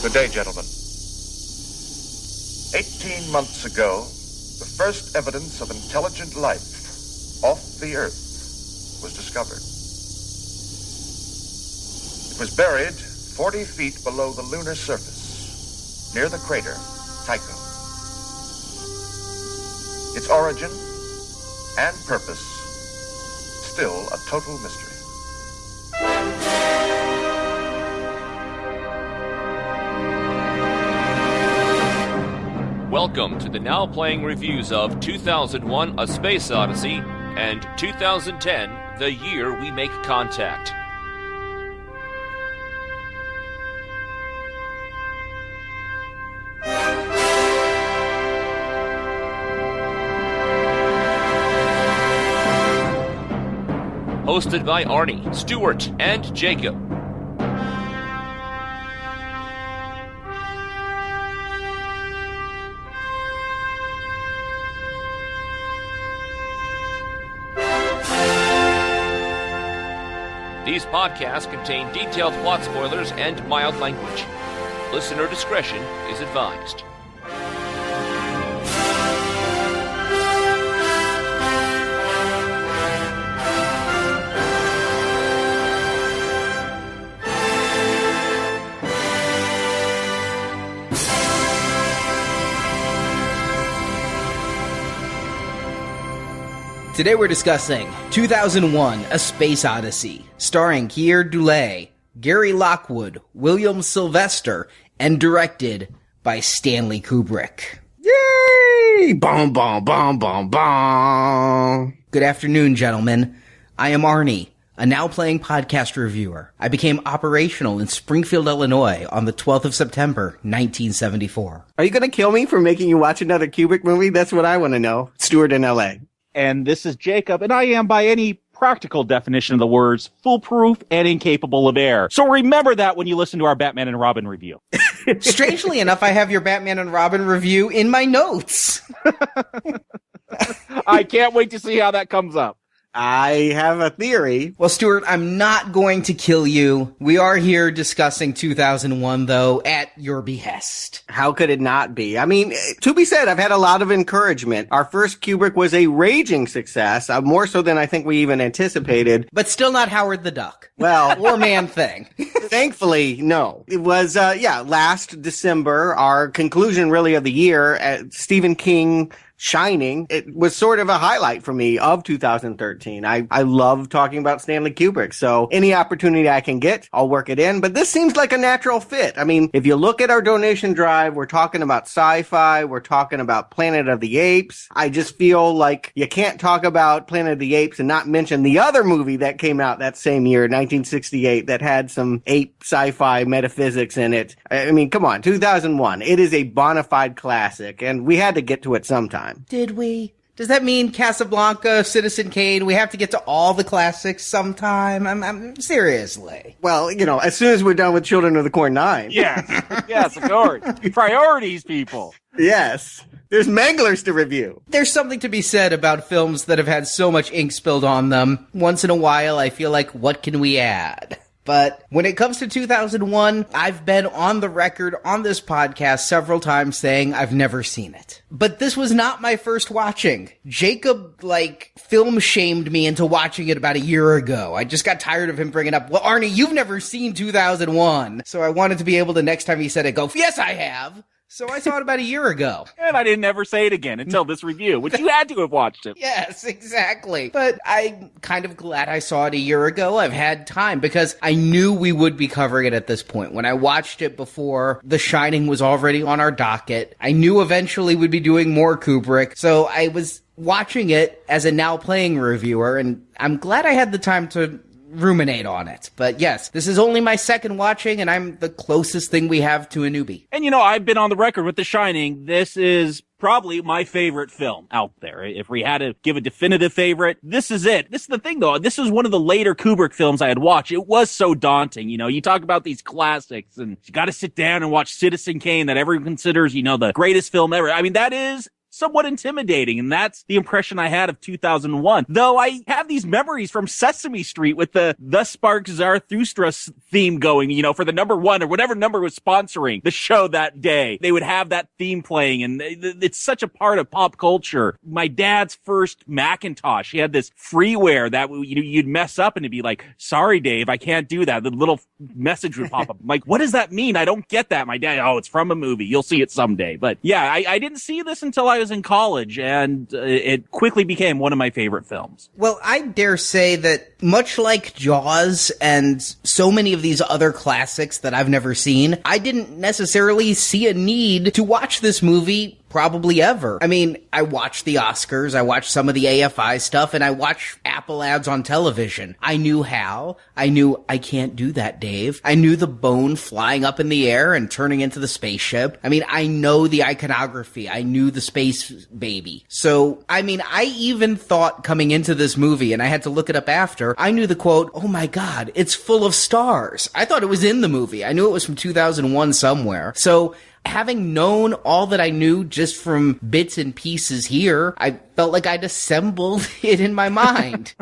Good day, gentlemen. 18 months ago, the first evidence of intelligent life off the Earth was discovered. It was buried 40 feet below the lunar surface, near the crater Tycho. Its origin and purpose, still a total mystery. Welcome to the now playing reviews of 2001 A Space Odyssey and 2010 The Year We Make Contact. Hosted by Arnie, Stuart, and Jakob. These podcasts contain detailed plot spoilers and mild language. Listener discretion is advised. Today we're discussing 2001 A Space Odyssey, starring Keir Dullea, Gary Lockwood, William Sylvester, and directed by Stanley Kubrick. Yay! Bom, bom, bom, bom, bom. Good afternoon, gentlemen. I am Arnie, a now-playing podcast reviewer. I became operational in Springfield, Illinois on the 12th of September, 1974. Are you going to kill me for making you watch another Kubrick movie? That's what I want to know. Stuart in L.A. And this is Jacob, and I am, by any practical definition of the words, foolproof and incapable of error. So remember that when you listen to our Batman and Robin review. Strangely enough, I have your Batman and Robin review in my notes. I can't wait to see how that comes up. I have a theory. Well, Stuart, I'm not going to kill you. We are here discussing 2001, though, at your behest. How could it not be? I mean, to be said, I've had a lot of encouragement. Our first Kubrick was a raging success, more so than I think we even anticipated. But still not Howard the Duck. Well, or Man-Thing. Thankfully, no. It was, last December, our conclusion really of the year, Stephen King Shining. It was sort of a highlight for me of 2013. I love talking about Stanley Kubrick, so any opportunity I can get, I'll work it in. But this seems like a natural fit. I mean, if you look at our donation drive, we're talking about sci-fi, we're talking about Planet of the Apes. I just feel like you can't talk about Planet of the Apes and not mention the other movie that came out that same year, 1968, that had some ape sci-fi metaphysics in it. I mean, come on, 2001. It is a bona fide classic, and we had to get to it sometime. Did we? Does that mean Casablanca, Citizen Kane? We have to get to all the classics sometime? I'm seriously. Well, as soon as we're done with Children of the Corn 9. Yes, of course. Priorities, people. Yes. There's Manglers to review. There's something to be said about films that have had so much ink spilled on them. Once in a while, I feel like, what can we add? But when it comes to 2001, I've been on the record on this podcast several times saying I've never seen it. But this was not my first watching. Jacob, film shamed me into watching it about a year ago. I just got tired of him bringing up, well, Arnie, you've never seen 2001. So I wanted to be able to, next time he said it, go, yes, I have. So I saw it about a year ago. And I didn't ever say it again until this review, which you had to have watched it. Yes, exactly. But I'm kind of glad I saw it a year ago. I've had time because I knew we would be covering it at this point. When I watched it before, The Shining was already on our docket. I knew eventually we'd be doing more Kubrick. So I was watching it as a now playing reviewer, and I'm glad I had the time to ruminate on it. But yes, this is only my second watching, and I'm the closest thing we have to a newbie. And I've been on the record with The Shining. This is probably my favorite film out there. If we had to give a definitive favorite, this is it. This is the thing, though. This is one of the later Kubrick films I had watched. It was so daunting. You talk about these classics, and you got to sit down and watch Citizen Kane that everyone considers, the greatest film ever. I mean, that is somewhat intimidating, and that's the impression I had of 2001. Though I have these memories from Sesame Street with the Sparks Zarathustra theme going, for the number one or whatever number was sponsoring the show that day. They would have that theme playing, and it's such a part of pop culture. My dad's first Macintosh, he had this freeware that you'd mess up and it'd be like, sorry, Dave, I can't do that. The little message would pop up. I'm like, what does that mean? I don't get that. My dad, it's from a movie. You'll see it someday. But yeah, I didn't see this until I was in college, and it quickly became one of my favorite films. Well, I dare say that much like Jaws and so many of these other classics that I've never seen, I didn't necessarily see a need to watch this movie probably ever. I mean, I watch the Oscars, I watch some of the AFI stuff, and I watch Apple ads on television. I knew how. I knew I can't do that, Dave. I knew the bone flying up in the air and turning into the spaceship. I mean, I know the iconography. I knew the space baby. So, I mean, I even thought coming into this movie, and I had to look it up after, I knew the quote, oh my God, it's full of stars. I thought it was in the movie. I knew it was from 2001 somewhere. So, having known all that I knew just from bits and pieces here, I felt like I'd assembled it in my mind.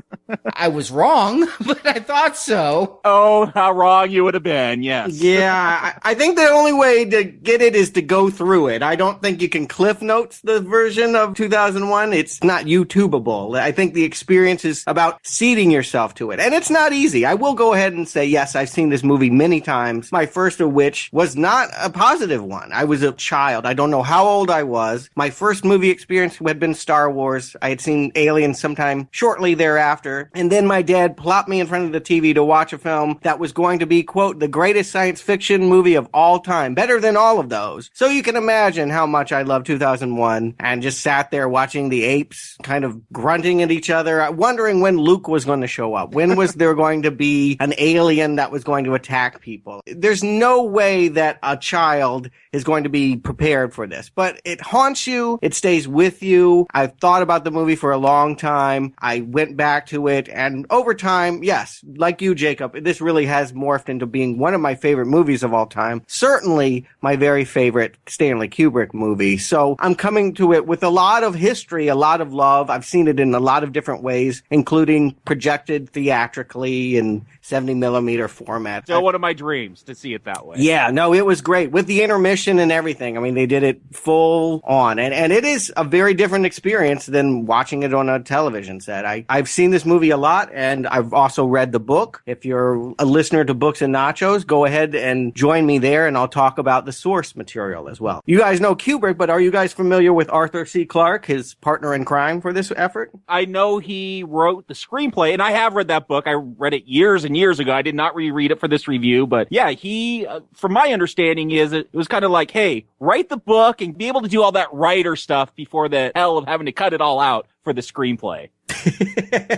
I was wrong, but I thought so. Oh, how wrong you would have been, yes. Yeah, I think the only way to get it is to go through it. I don't think you can Cliff Notes the version of 2001. It's not YouTubeable. I think the experience is about seating yourself to it. And it's not easy. I will go ahead and say, yes, I've seen this movie many times, my first of which was not a positive one. I was a child. I don't know how old I was. My first movie experience had been Star Wars. I had seen Aliens sometime shortly thereafter. And then my dad plopped me in front of the TV to watch a film that was going to be, quote, the greatest science fiction movie of all time. Better than all of those. So you can imagine how much I love 2001 and just sat there watching the apes kind of grunting at each other, wondering when Luke was going to show up. When was there going to be an alien that was going to attack people? There's no way that a child is going to be prepared for this. But it haunts you. It stays with you. I've thought about the movie for a long time. I went back to it. And over time, yes, like you, Jacob, this really has morphed into being one of my favorite movies of all time. Certainly my very favorite Stanley Kubrick movie. So I'm coming to it with a lot of history, a lot of love. I've seen it in a lot of different ways, including projected theatrically in 70 millimeter format. Still one of my dreams to see it that way. Yeah, no, it was great with the intermission and everything. I mean, they did it full on, and it is a very different experience than watching it on a television set. I've seen this movie a lot, and I've also read the book. If you're a listener to Books and Nachos, go ahead and join me there, and I'll talk about the source material as well. You guys know Kubrick, but are you guys familiar with Arthur C. Clarke, his partner in crime for this effort? I know he wrote the screenplay, and I have read that book. I read it years and years ago. I did not reread it for this review, but yeah, he, from my understanding, is it was kind of like, hey, write the book and be able to do all that writer stuff before the hell of having to cut it all out for the screenplay.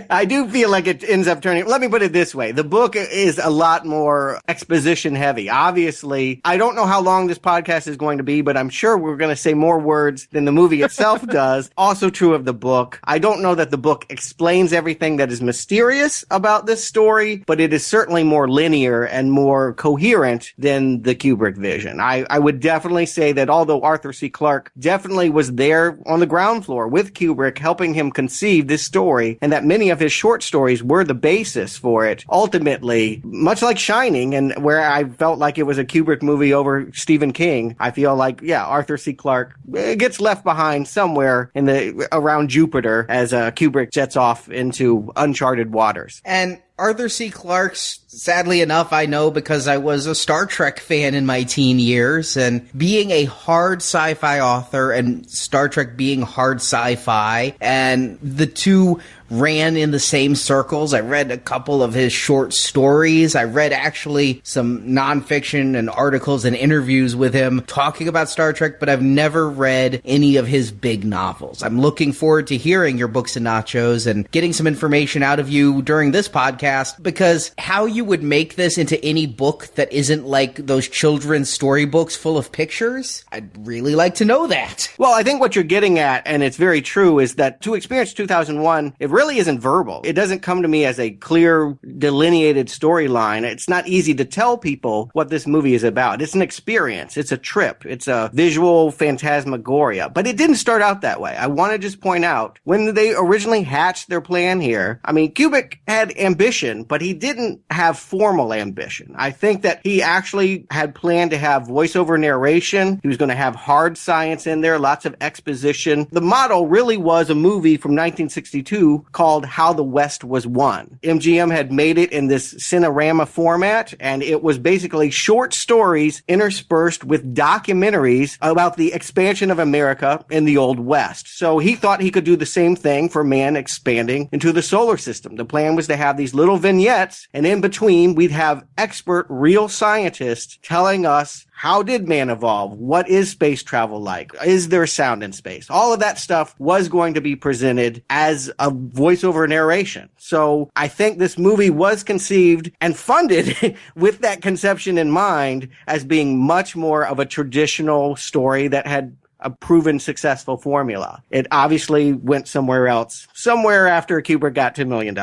I do feel like it ends up turning. Let me put it this way. The book is a lot more exposition heavy. Obviously, I don't know how long this podcast is going to be, but I'm sure we're going to say more words than the movie itself does. Also true of the book. I don't know that the book explains everything that is mysterious about this story, but it is certainly more linear and more coherent than the Kubrick vision. I would definitely say that although Arthur C. Clarke definitely was there on the ground floor with Kubrick, helping him conceive this story, and that many of his short stories were the basis for it. Ultimately, much like Shining, and where I felt like it was a Kubrick movie over Stephen King, I feel like, yeah, Arthur C. Clarke gets left behind somewhere in around Jupiter as Kubrick jets off into uncharted waters. And Arthur C. Clarke's, sadly enough, I know because I was a Star Trek fan in my teen years, and being a hard sci-fi author and Star Trek being hard sci-fi, and the two ran in the same circles. I read a couple of his short stories. I read actually some nonfiction and articles and interviews with him talking about Star Trek, but I've never read any of his big novels. I'm looking forward to hearing your Books and Nachos and getting some information out of you during this podcast, because how you would make this into any book that isn't like those children's storybooks full of pictures, I'd really like to know that. Well, I think what you're getting at, and it's very true, is that to experience 2001, it really isn't verbal. It doesn't come to me as a clear, delineated storyline. It's not easy to tell people what this movie is about. It's an experience. It's a trip. It's a visual phantasmagoria. But it didn't start out that way. I want to just point out, when they originally hatched their plan here, I mean, Kubrick had ambition, but he didn't have formal ambition. I think that he actually had planned to have voiceover narration. He was going to have hard science in there, lots of exposition. The model really was a movie from 1962 called How the West Was Won. MGM had made it in this cinerama format, and it was basically short stories interspersed with documentaries about the expansion of America in the Old West. So he thought he could do the same thing for man expanding into the solar system. The plan was to have these little vignettes, and in between, we'd have expert, real scientists telling us, how did man evolve? What is space travel like? Is there sound in space? All of that stuff was going to be presented as a voiceover narration. So I think this movie was conceived and funded with that conception in mind as being much more of a traditional story that had a proven successful formula. It obviously went somewhere else, somewhere after Kubrick got $2 million.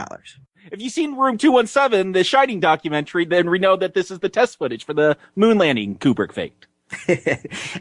If you've seen Room 217, the Shining documentary, then we know that this is the test footage for the moon landing Kubrick faked.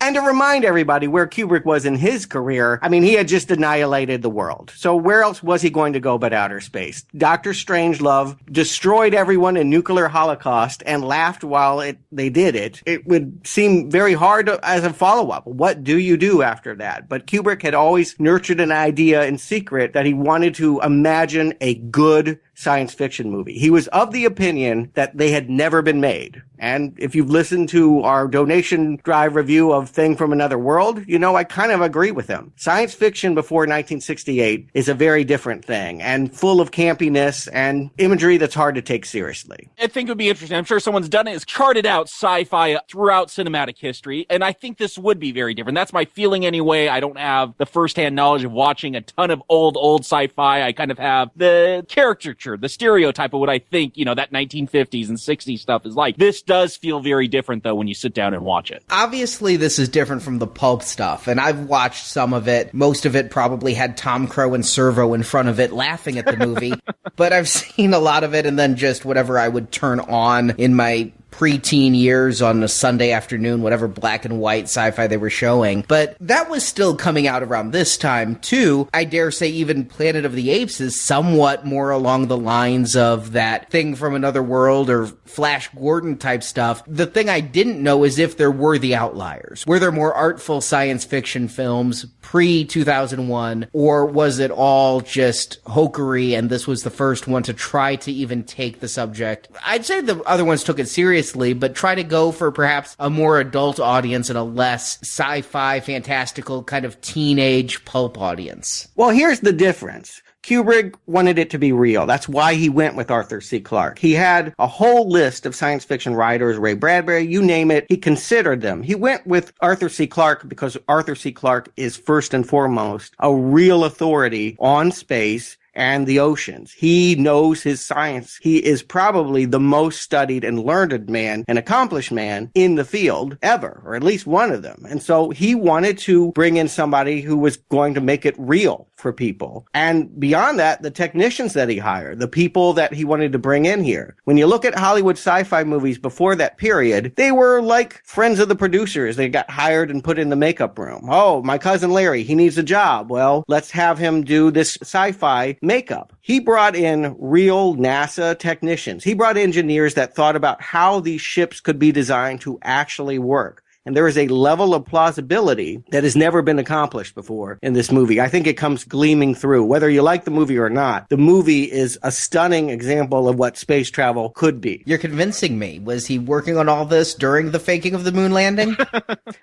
And to remind everybody where Kubrick was in his career, I mean, he had just annihilated the world. So where else was he going to go but outer space? Dr. Strangelove destroyed everyone in nuclear holocaust and laughed while they did it. It would seem very hard as a follow-up. What do you do after that? But Kubrick had always nurtured an idea in secret that he wanted to imagine a good science fiction movie. He was of the opinion that they had never been made. And if you've listened to our donation drive review of Thing from Another World, you know, I kind of agree with him. Science fiction before 1968 is a very different thing and full of campiness and imagery that's hard to take seriously. I think it would be interesting. I'm sure someone's done it, is charted out sci-fi throughout cinematic history. And I think this would be very different. That's my feeling anyway. I don't have the firsthand knowledge of watching a ton of old sci-fi. I kind of have the caricature, the stereotype of what I think, you know, that 1950s and 60s stuff is like. This does feel very different, though, when you sit down and watch it. Obviously, this is different from the pulp stuff, and I've watched some of it. Most of it probably had Tom Crow and Servo in front of it laughing at the movie, but I've seen a lot of it and then just whatever I would turn on in my preteen years on a Sunday afternoon, whatever black and white sci-fi they were showing. But that was still coming out around this time, too. I dare say even Planet of the Apes is somewhat more along the lines of that Thing from Another World or Flash Gordon type stuff. The thing I didn't know is if there were the outliers. Were there more artful science fiction films pre-2001, or was it all just hokery and this was the first one to try to even take the subject? I'd say the other ones took it seriously, but try to go for perhaps a more adult audience and a less sci-fi, fantastical kind of teenage pulp audience. Well, here's the difference. Kubrick wanted it to be real. That's why he went with Arthur C. Clarke. He had a whole list of science fiction writers, Ray Bradbury, you name it. He considered them. He went with Arthur C. Clarke because Arthur C. Clarke is first and foremost a real authority on space and the oceans. He knows his science. He is probably the most studied and learned man and accomplished man in the field ever, or at least one of them. And so he wanted to bring in somebody who was going to make it real for people. And beyond that, the technicians that he hired, the people that he wanted to bring in here. When you look at Hollywood sci-fi movies before that period, they were like friends of the producers. They got hired and put in the makeup room. Oh, my cousin Larry, he needs a job. Well, let's have him do this sci-fi makeup. He brought in real NASA technicians. He brought engineers that thought about how these ships could be designed to actually work. And there is a level of plausibility that has never been accomplished before in this movie. I think it comes gleaming through. Whether you like the movie or not, the movie is a stunning example of what space travel could be. You're convincing me. Was he working on all this during the faking of the moon landing?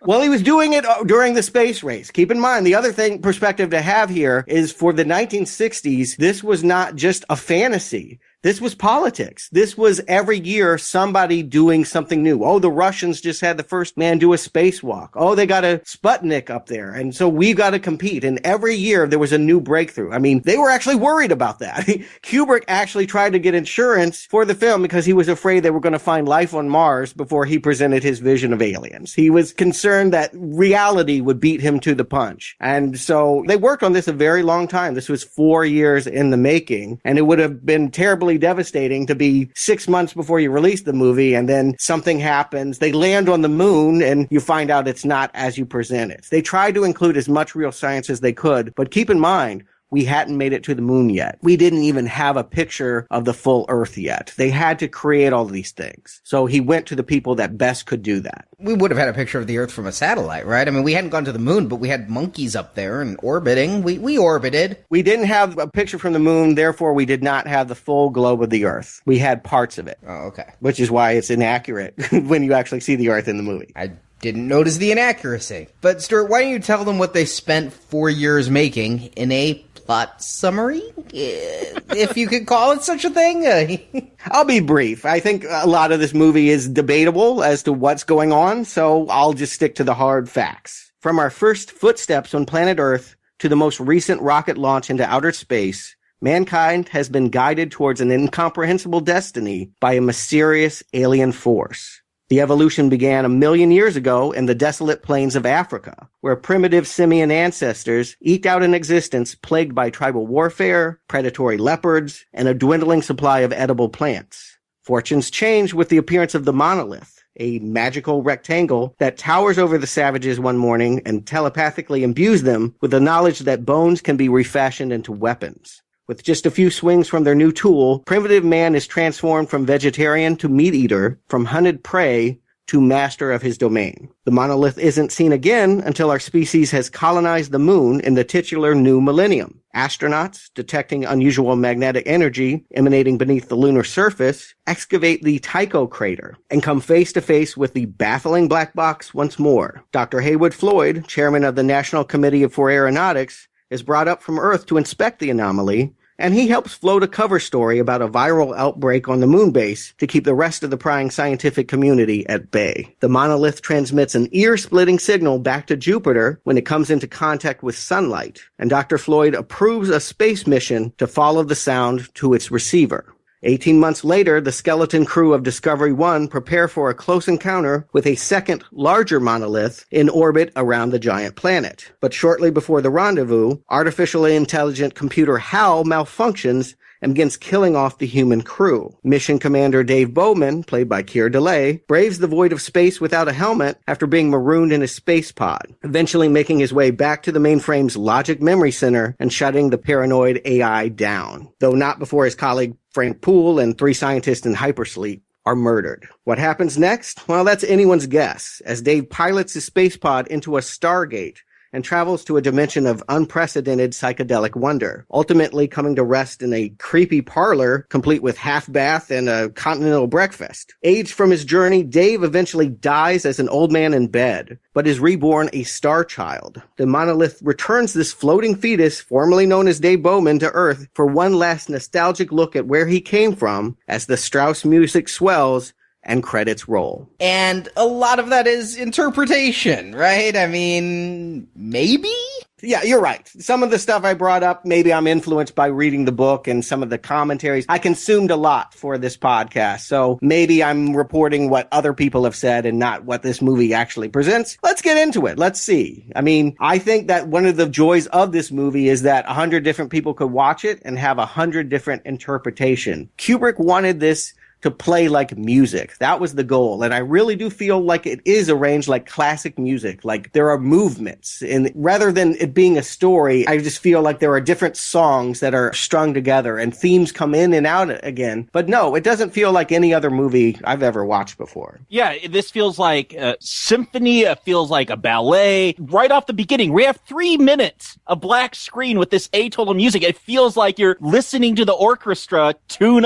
Well, he was doing it during the space race. Keep in mind, the other perspective to have here is for the 1960s, this was not just a fantasy. This was politics. This was every year somebody doing something new. Oh, the Russians just had the first man do a spacewalk. Oh, they got a Sputnik up there. And so we've got to compete. And every year there was a new breakthrough. I mean, they were actually worried about that. Kubrick actually tried to get insurance for the film because he was afraid they were going to find life on Mars before he presented his vision of aliens. He was concerned that reality would beat him to the punch. And so they worked on this a very long time. This was 4 years in the making, and it would have been terribly devastating to be 6 months before you release the movie and then something happens. They land on the moon and you find out it's not as you present it. They tried to include as much real science as they could, but keep in mind, we hadn't made it to the moon yet. We didn't even have a picture of the full Earth yet. They had to create all these things. So he went to the people that best could do that. We would have had a picture of the Earth from a satellite, right? I mean, we hadn't gone to the moon, but we had monkeys up there and orbiting. We orbited. We didn't have a picture from the moon, therefore we did not have the full globe of the Earth. We had parts of it. Oh, okay. Which is why it's inaccurate when you actually see the Earth in the movie. I didn't notice the inaccuracy. But Stuart, why don't you tell them what they spent 4 years making in a plot summary, if you could call it such a thing? I'll be brief. I think a lot of this movie is debatable as to what's going on, so I'll just stick to the hard facts. From our first footsteps on planet Earth to the most recent rocket launch into outer space, mankind has been guided towards an incomprehensible destiny by a mysterious alien force. The evolution began 1 million years ago in the desolate plains of Africa, where primitive simian ancestors eked out an existence plagued by tribal warfare, predatory leopards, and a dwindling supply of edible plants. Fortunes changed with the appearance of the monolith, a magical rectangle that towers over the savages one morning and telepathically imbues them with the knowledge that bones can be refashioned into weapons. With just a few swings from their new tool, primitive man is transformed from vegetarian to meat eater, from hunted prey to master of his domain. The monolith isn't seen again until our species has colonized the moon in the titular new millennium. Astronauts, detecting unusual magnetic energy emanating beneath the lunar surface, excavate the Tycho crater and come face to face with the baffling black box once more. Dr. Haywood Floyd, chairman of the National Committee for Aeronautics, is brought up from Earth to inspect the anomaly, and he helps float a cover story about a viral outbreak on the moon base to keep the rest of the prying scientific community at bay. The monolith transmits an ear-splitting signal back to Jupiter when it comes into contact with sunlight, and Dr. Floyd approves a space mission to follow the sound to its receiver. 18 months later, the skeleton crew of Discovery 1 prepare for a close encounter with a second, larger monolith in orbit around the giant planet. But shortly before the rendezvous, artificially intelligent computer HAL malfunctions and begins killing off the human crew. Mission Commander Dave Bowman, played by Keir Dullea, braves the void of space without a helmet after being marooned in a space pod, eventually making his way back to the mainframe's logic memory center and shutting the paranoid AI down, though not before his colleague Frank Poole and 3 scientists in hypersleep are murdered. What happens next? Well, that's anyone's guess, as Dave pilots his space pod into a Stargate and travels to a dimension of unprecedented psychedelic wonder, ultimately coming to rest in a creepy parlor complete with half bath and a continental breakfast. Aged from his journey, Dave eventually dies as an old man in bed, but is reborn a star child. The monolith returns this floating fetus, formerly known as Dave Bowman, to Earth for one last nostalgic look at where he came from as the Strauss music swells and credits roll. And a lot of that is interpretation, right? I mean, maybe? Yeah, you're right. Some of the stuff I brought up, maybe I'm influenced by reading the book and some of the commentaries. I consumed a lot for this podcast, so maybe I'm reporting what other people have said and not what this movie actually presents. Let's get into it. Let's see. I mean, I think that one of the joys of this movie is that 100 different people could watch it and have 100 different interpretation. Kubrick wanted this to play like music. That was the goal. And I really do feel like it is arranged like classic music. Like there are movements. And rather than it being a story, I just feel like there are different songs that are strung together and themes come in and out again. But no, it doesn't feel like any other movie I've ever watched before. Yeah, this feels like a symphony. It feels like a ballet. Right off the beginning, we have 3 minutes of black screen with this atonal music. It feels like you're listening to the orchestra tune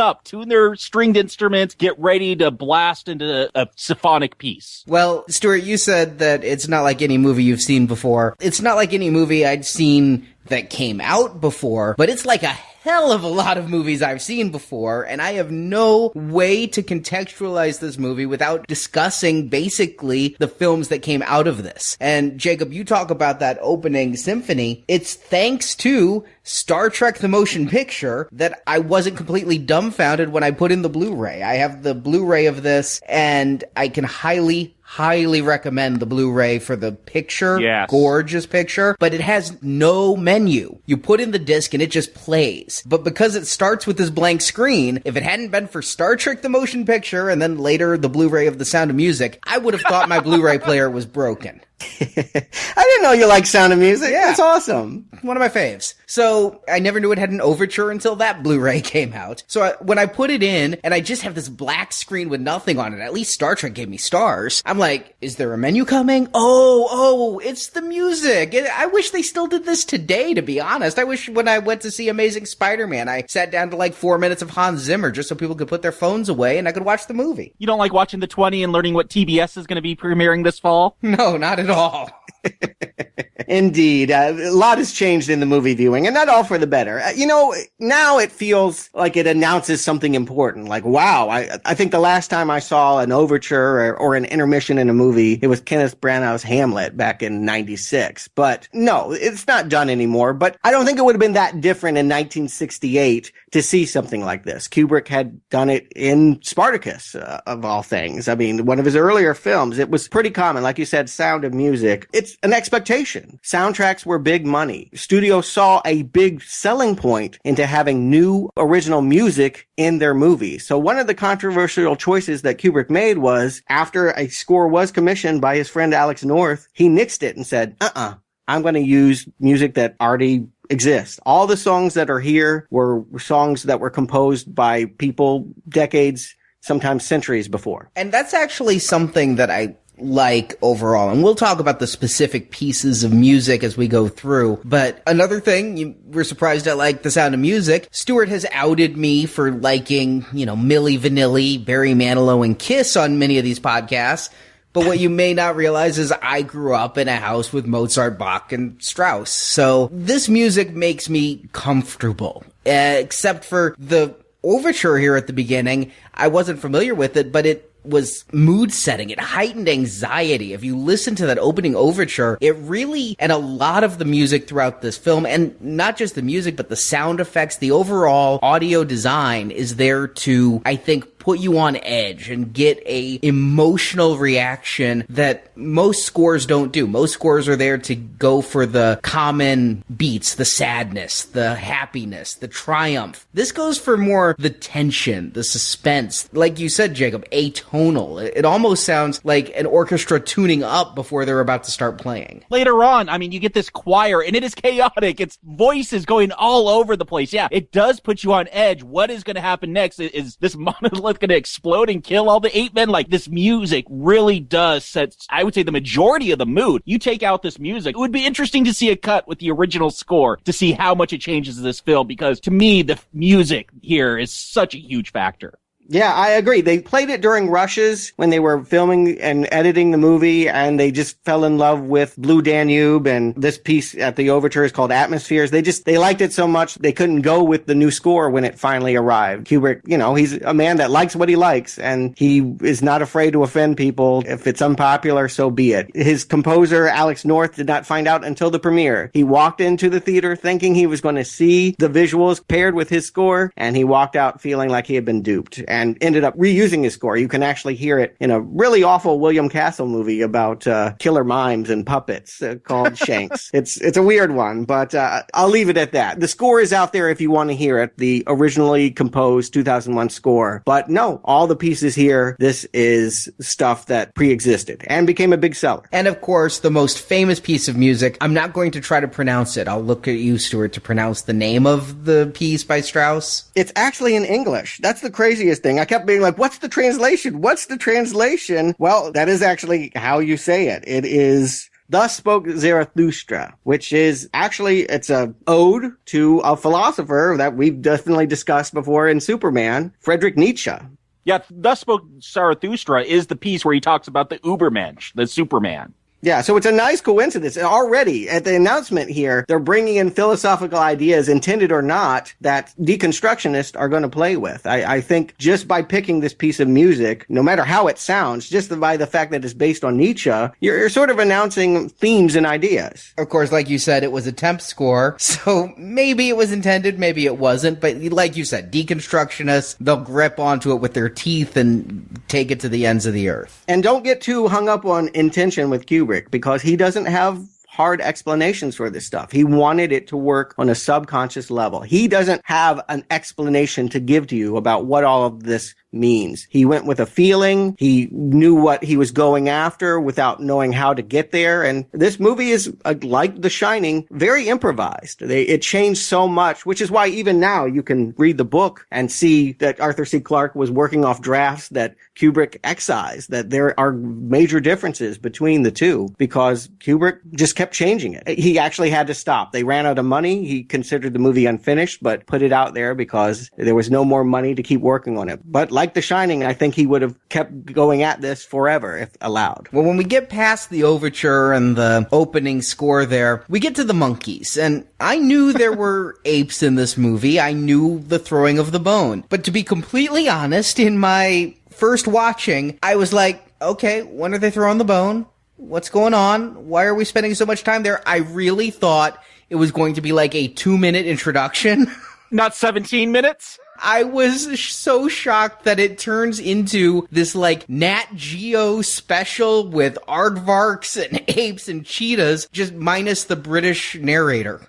their stringed instruments, get ready to blast into a symphonic piece. Well, Stuart, you said that it's not like any movie you've seen before. It's not like any movie I'd seen that came out before, but it's like a hell of a lot of movies I've seen before, and I have no way to contextualize this movie without discussing basically the films that came out of this. And Jacob, you talk about that opening symphony. It's thanks to Star Trek the Motion Picture that I wasn't completely dumbfounded when I put in the Blu-ray. I have the Blu-ray of this, and I can highly recommend the Blu-ray for the picture. Yes. Gorgeous picture, but it has no menu. You put in the disc and it just plays. But because it starts with this blank screen, if it hadn't been for Star Trek the Motion Picture and then later the Blu-ray of The Sound of Music, I would have thought my Blu-ray player was broken. I didn't know you liked Sound of Music. Yeah. That's awesome. One of my faves. So I never knew it had an overture until that Blu-ray came out. So when I put it in and I just have this black screen with nothing on it, at least Star Trek gave me stars. I'm like, is there a menu coming? Oh, it's the music. I wish they still did this today, to be honest. I wish when I went to see Amazing Spider-Man, I sat down to like 4 minutes of Hans Zimmer just so people could put their phones away and I could watch the movie. You don't like watching the 20 and learning what TBS is going to be premiering this fall? No, not at all. Indeed. A lot has changed in the movie viewing, and not all for the better. Now it feels like it announces something important. Like, wow, I think the last time I saw an overture or an intermission in a movie, it was Kenneth Branagh's Hamlet back in 96. But no, it's not done anymore. But I don't think it would have been that different in 1968 to see something like this. Kubrick had done it in Spartacus, of all things. I mean, one of his earlier films, it was pretty common. Like you said, Sound of Music. It's an expectation. Soundtracks were big money. Studios saw a big selling point into having new original music in their movies. So one of the controversial choices that Kubrick made was, after a score was commissioned by his friend Alex North, he nixed it and said, I'm going to use music that already exists. All the songs that are here were songs that were composed by people decades, sometimes centuries before. And that's actually something that I like overall. And we'll talk about the specific pieces of music as we go through. But another thing, you were surprised I like The Sound of Music. Stuart has outed me for liking, Milli Vanilli, Barry Manilow, and Kiss on many of these podcasts. But what you may not realize is I grew up in a house with Mozart, Bach, and Strauss. So this music makes me comfortable. Except for the overture here at the beginning. I wasn't familiar with it, but it was mood setting. It heightened anxiety. If you listen to that opening overture, it really, and a lot of the music throughout this film, and not just the music, but the sound effects, the overall audio design is there to, I think, put you on edge and get a emotional reaction that most scores don't do. Most scores are there to go for the common beats, the sadness, the happiness, the triumph. This goes for more the tension, the suspense. Like you said, Jacob, atonal. It almost sounds like an orchestra tuning up before they're about to start playing. Later on, you get this choir, and it is chaotic. Its voices going all over the place. Yeah, it does put you on edge. What is going to happen next? Is this monolith going to explode and kill all the 8 men? Like, this music really does set, I would say, the majority of the mood. You take out this music, it would be interesting to see a cut with the original score to see how much it changes this film, because to me, the music here is such a huge factor. Yeah, I agree. They played it during rushes when they were filming and editing the movie, and they just fell in love with Blue Danube, and this piece at the overture is called Atmospheres. They liked it so much they couldn't go with the new score when it finally arrived. Kubrick, he's a man that likes what he likes, and he is not afraid to offend people. If it's unpopular, so be it. His composer, Alex North, did not find out until the premiere. He walked into the theater thinking he was going to see the visuals paired with his score, and he walked out feeling like he had been duped, and ended up reusing his score. You can actually hear it in a really awful William Castle movie about killer mimes and puppets called Shanks. It's a weird one, but I'll leave it at that. The score is out there if you want to hear it, the originally composed 2001 score. But no, all the pieces here, this is stuff that pre-existed and became a big seller. And of course, the most famous piece of music, I'm not going to try to pronounce it. I'll look at you, Stuart, to pronounce the name of the piece by Strauss. It's actually in English. That's the craziest thing. I kept being like, what's the translation? What's the translation? Well, that is actually how you say it. It is Thus Spoke Zarathustra, which is actually, it's a ode to a philosopher that we've definitely discussed before in Superman, Friedrich Nietzsche. Yeah, Thus Spoke Zarathustra is the piece where he talks about the Ubermensch, the Superman. Yeah, so it's a nice coincidence. Already, at the announcement here, they're bringing in philosophical ideas, intended or not, that deconstructionists are going to play with. I think just by picking this piece of music, no matter how it sounds, just by the fact that it's based on Nietzsche, you're sort of announcing themes and ideas. Of course, like you said, it was a temp score, so maybe it was intended, maybe it wasn't, but like you said, deconstructionists, they'll grip onto it with their teeth and take it to the ends of the earth. And don't get too hung up on intention with Kubrick, because he doesn't have hard explanations for this stuff. He wanted it to work on a subconscious level. He doesn't have an explanation to give to you about what all of this means. He went with a feeling. He knew what he was going after without knowing how to get there. And this movie is, like The Shining, very improvised. It changed so much, which is why even now you can read the book and see that Arthur C. Clarke was working off drafts that Kubrick excised, that there are major differences between the two because Kubrick just kept changing it. He actually had to stop. They ran out of money. He considered the movie unfinished, but put it out there because there was no more money to keep working on it. But like The Shining, I think he would have kept going at this forever if allowed. Well, when we get past the overture and the opening score there, we get to the monkeys. And I knew there were apes in this movie. I knew the throwing of the bone. But to be completely honest, in my first watching, I was like, okay, when are they throwing the bone? What's going on? Why are we spending so much time there? I really thought it was going to be like a 2-minute introduction. Not 17 minutes? I was so shocked that it turns into this like Nat Geo special with aardvarks and apes and cheetahs, just minus the British narrator.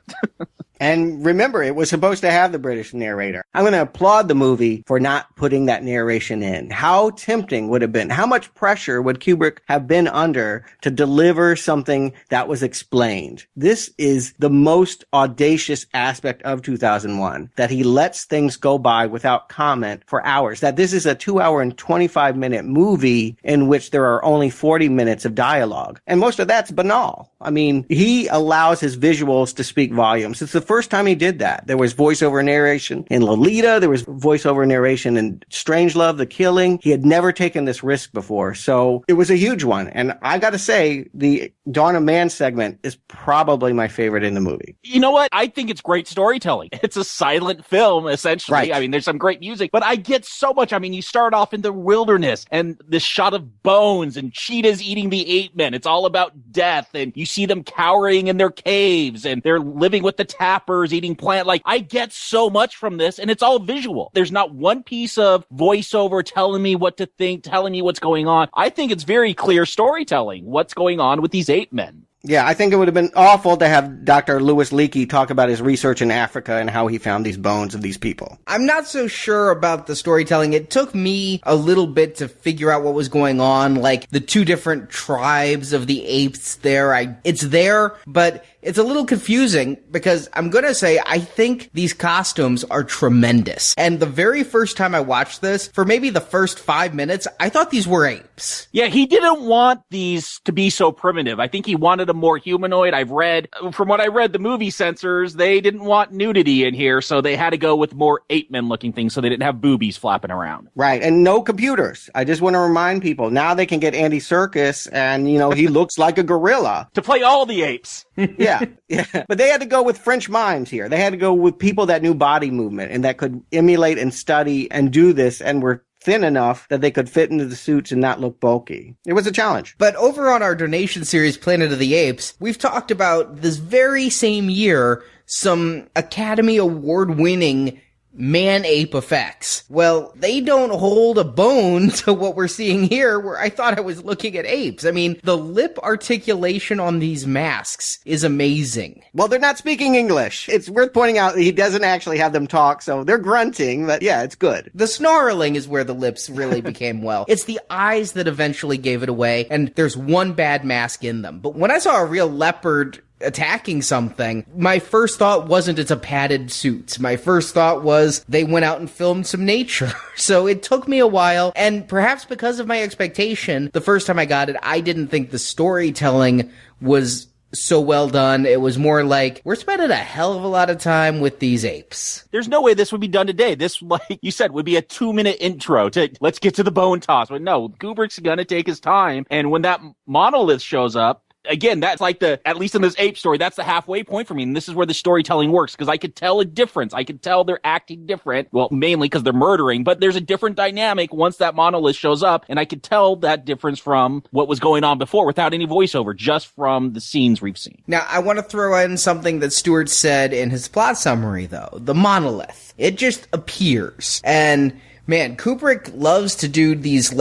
And remember, it was supposed to have the British narrator. I'm going to applaud the movie for not putting that narration in. How tempting would it have been? How much pressure would Kubrick have been under to deliver something that was explained? This is the most audacious aspect of 2001, that he lets things go by without comment for hours. That this is a 2-hour and 25-minute movie in which there are only 40 minutes of dialogue. And most of that's banal. I mean, he allows his visuals to speak volumes. It's the first time he did that. There was voiceover narration in Lolita. There was voiceover narration in Strangelove, The Killing. He had never taken this risk before. So it was a huge one. And I got to say, the Dawn of Man segment is probably my favorite in the movie. You know what? I think it's great storytelling. It's a silent film, essentially. Right. I mean, there's some great music, but I get so much. I mean, you start off in the wilderness and this shot of bones and cheetahs eating the ape men. It's all about death. And you see them cowering in their caves and they're living with the tappers, eating plant. Like, I get so much from this, and it's all visual. There's not one piece of voiceover telling me what to think, telling me what's going on. I think it's very clear storytelling, what's going on with these ape men. Yeah, I think it would have been awful to have Dr. Louis Leakey talk about his research in Africa and how he found these bones of these people. I'm not so sure about the storytelling. It took me a little bit to figure out what was going on, like the two different tribes of the apes there. It's there, but it's a little confusing because I'm going to say I think these costumes are tremendous. And the very first time I watched this, for maybe the first 5 minutes, I thought these were apes. Yeah, he didn't want these to be so primitive. I think he wanted them more humanoid. From what I read, the movie censors, they didn't want nudity in here, so they had to go with more ape-men looking things so they didn't have boobies flapping around. Right, and no computers. I just want to remind people, now they can get Andy Serkis, and, he looks like a gorilla. To play all the apes. Yeah. But they had to go with French mimes here. They had to go with people that knew body movement and that could emulate and study and do this and were thin enough that they could fit into the suits and not look bulky. It was a challenge. But over on our donation series, Planet of the Apes, we've talked about this very same year, some Academy Award-winning man-ape effects. Well, they don't hold a bone to what we're seeing here, where I thought I was looking at apes. I mean, the lip articulation on these masks is amazing. Well, they're not speaking English. It's worth pointing out that he doesn't actually have them talk, so they're grunting, but yeah, it's good. The snarling is where the lips really became well. It's the eyes that eventually gave it away, and there's one bad mask in them. But when I saw a real leopard attacking something, my first thought wasn't it's a padded suit. My first thought was they went out and filmed some nature. So it took me a while, and perhaps because of my expectation, the first time I got it, I didn't think the storytelling was so well done. It was more like, we're spending a hell of a lot of time with these apes. There's no way this would be done today. This, like you said, would be a 2-minute intro to let's get to the bone toss. But no, Kubrick's gonna take his time, and when that monolith shows up, again, that's like at least in this ape story, that's the halfway point for me. And this is where the storytelling works, because I could tell a difference. I could tell they're acting different. Well, mainly because they're murdering, but there's a different dynamic once that monolith shows up. And I could tell that difference from what was going on before without any voiceover, just from the scenes we've seen. Now, I want to throw in something that Stuart said in his plot summary, though. The monolith. It just appears. And, man, Kubrick loves to do these,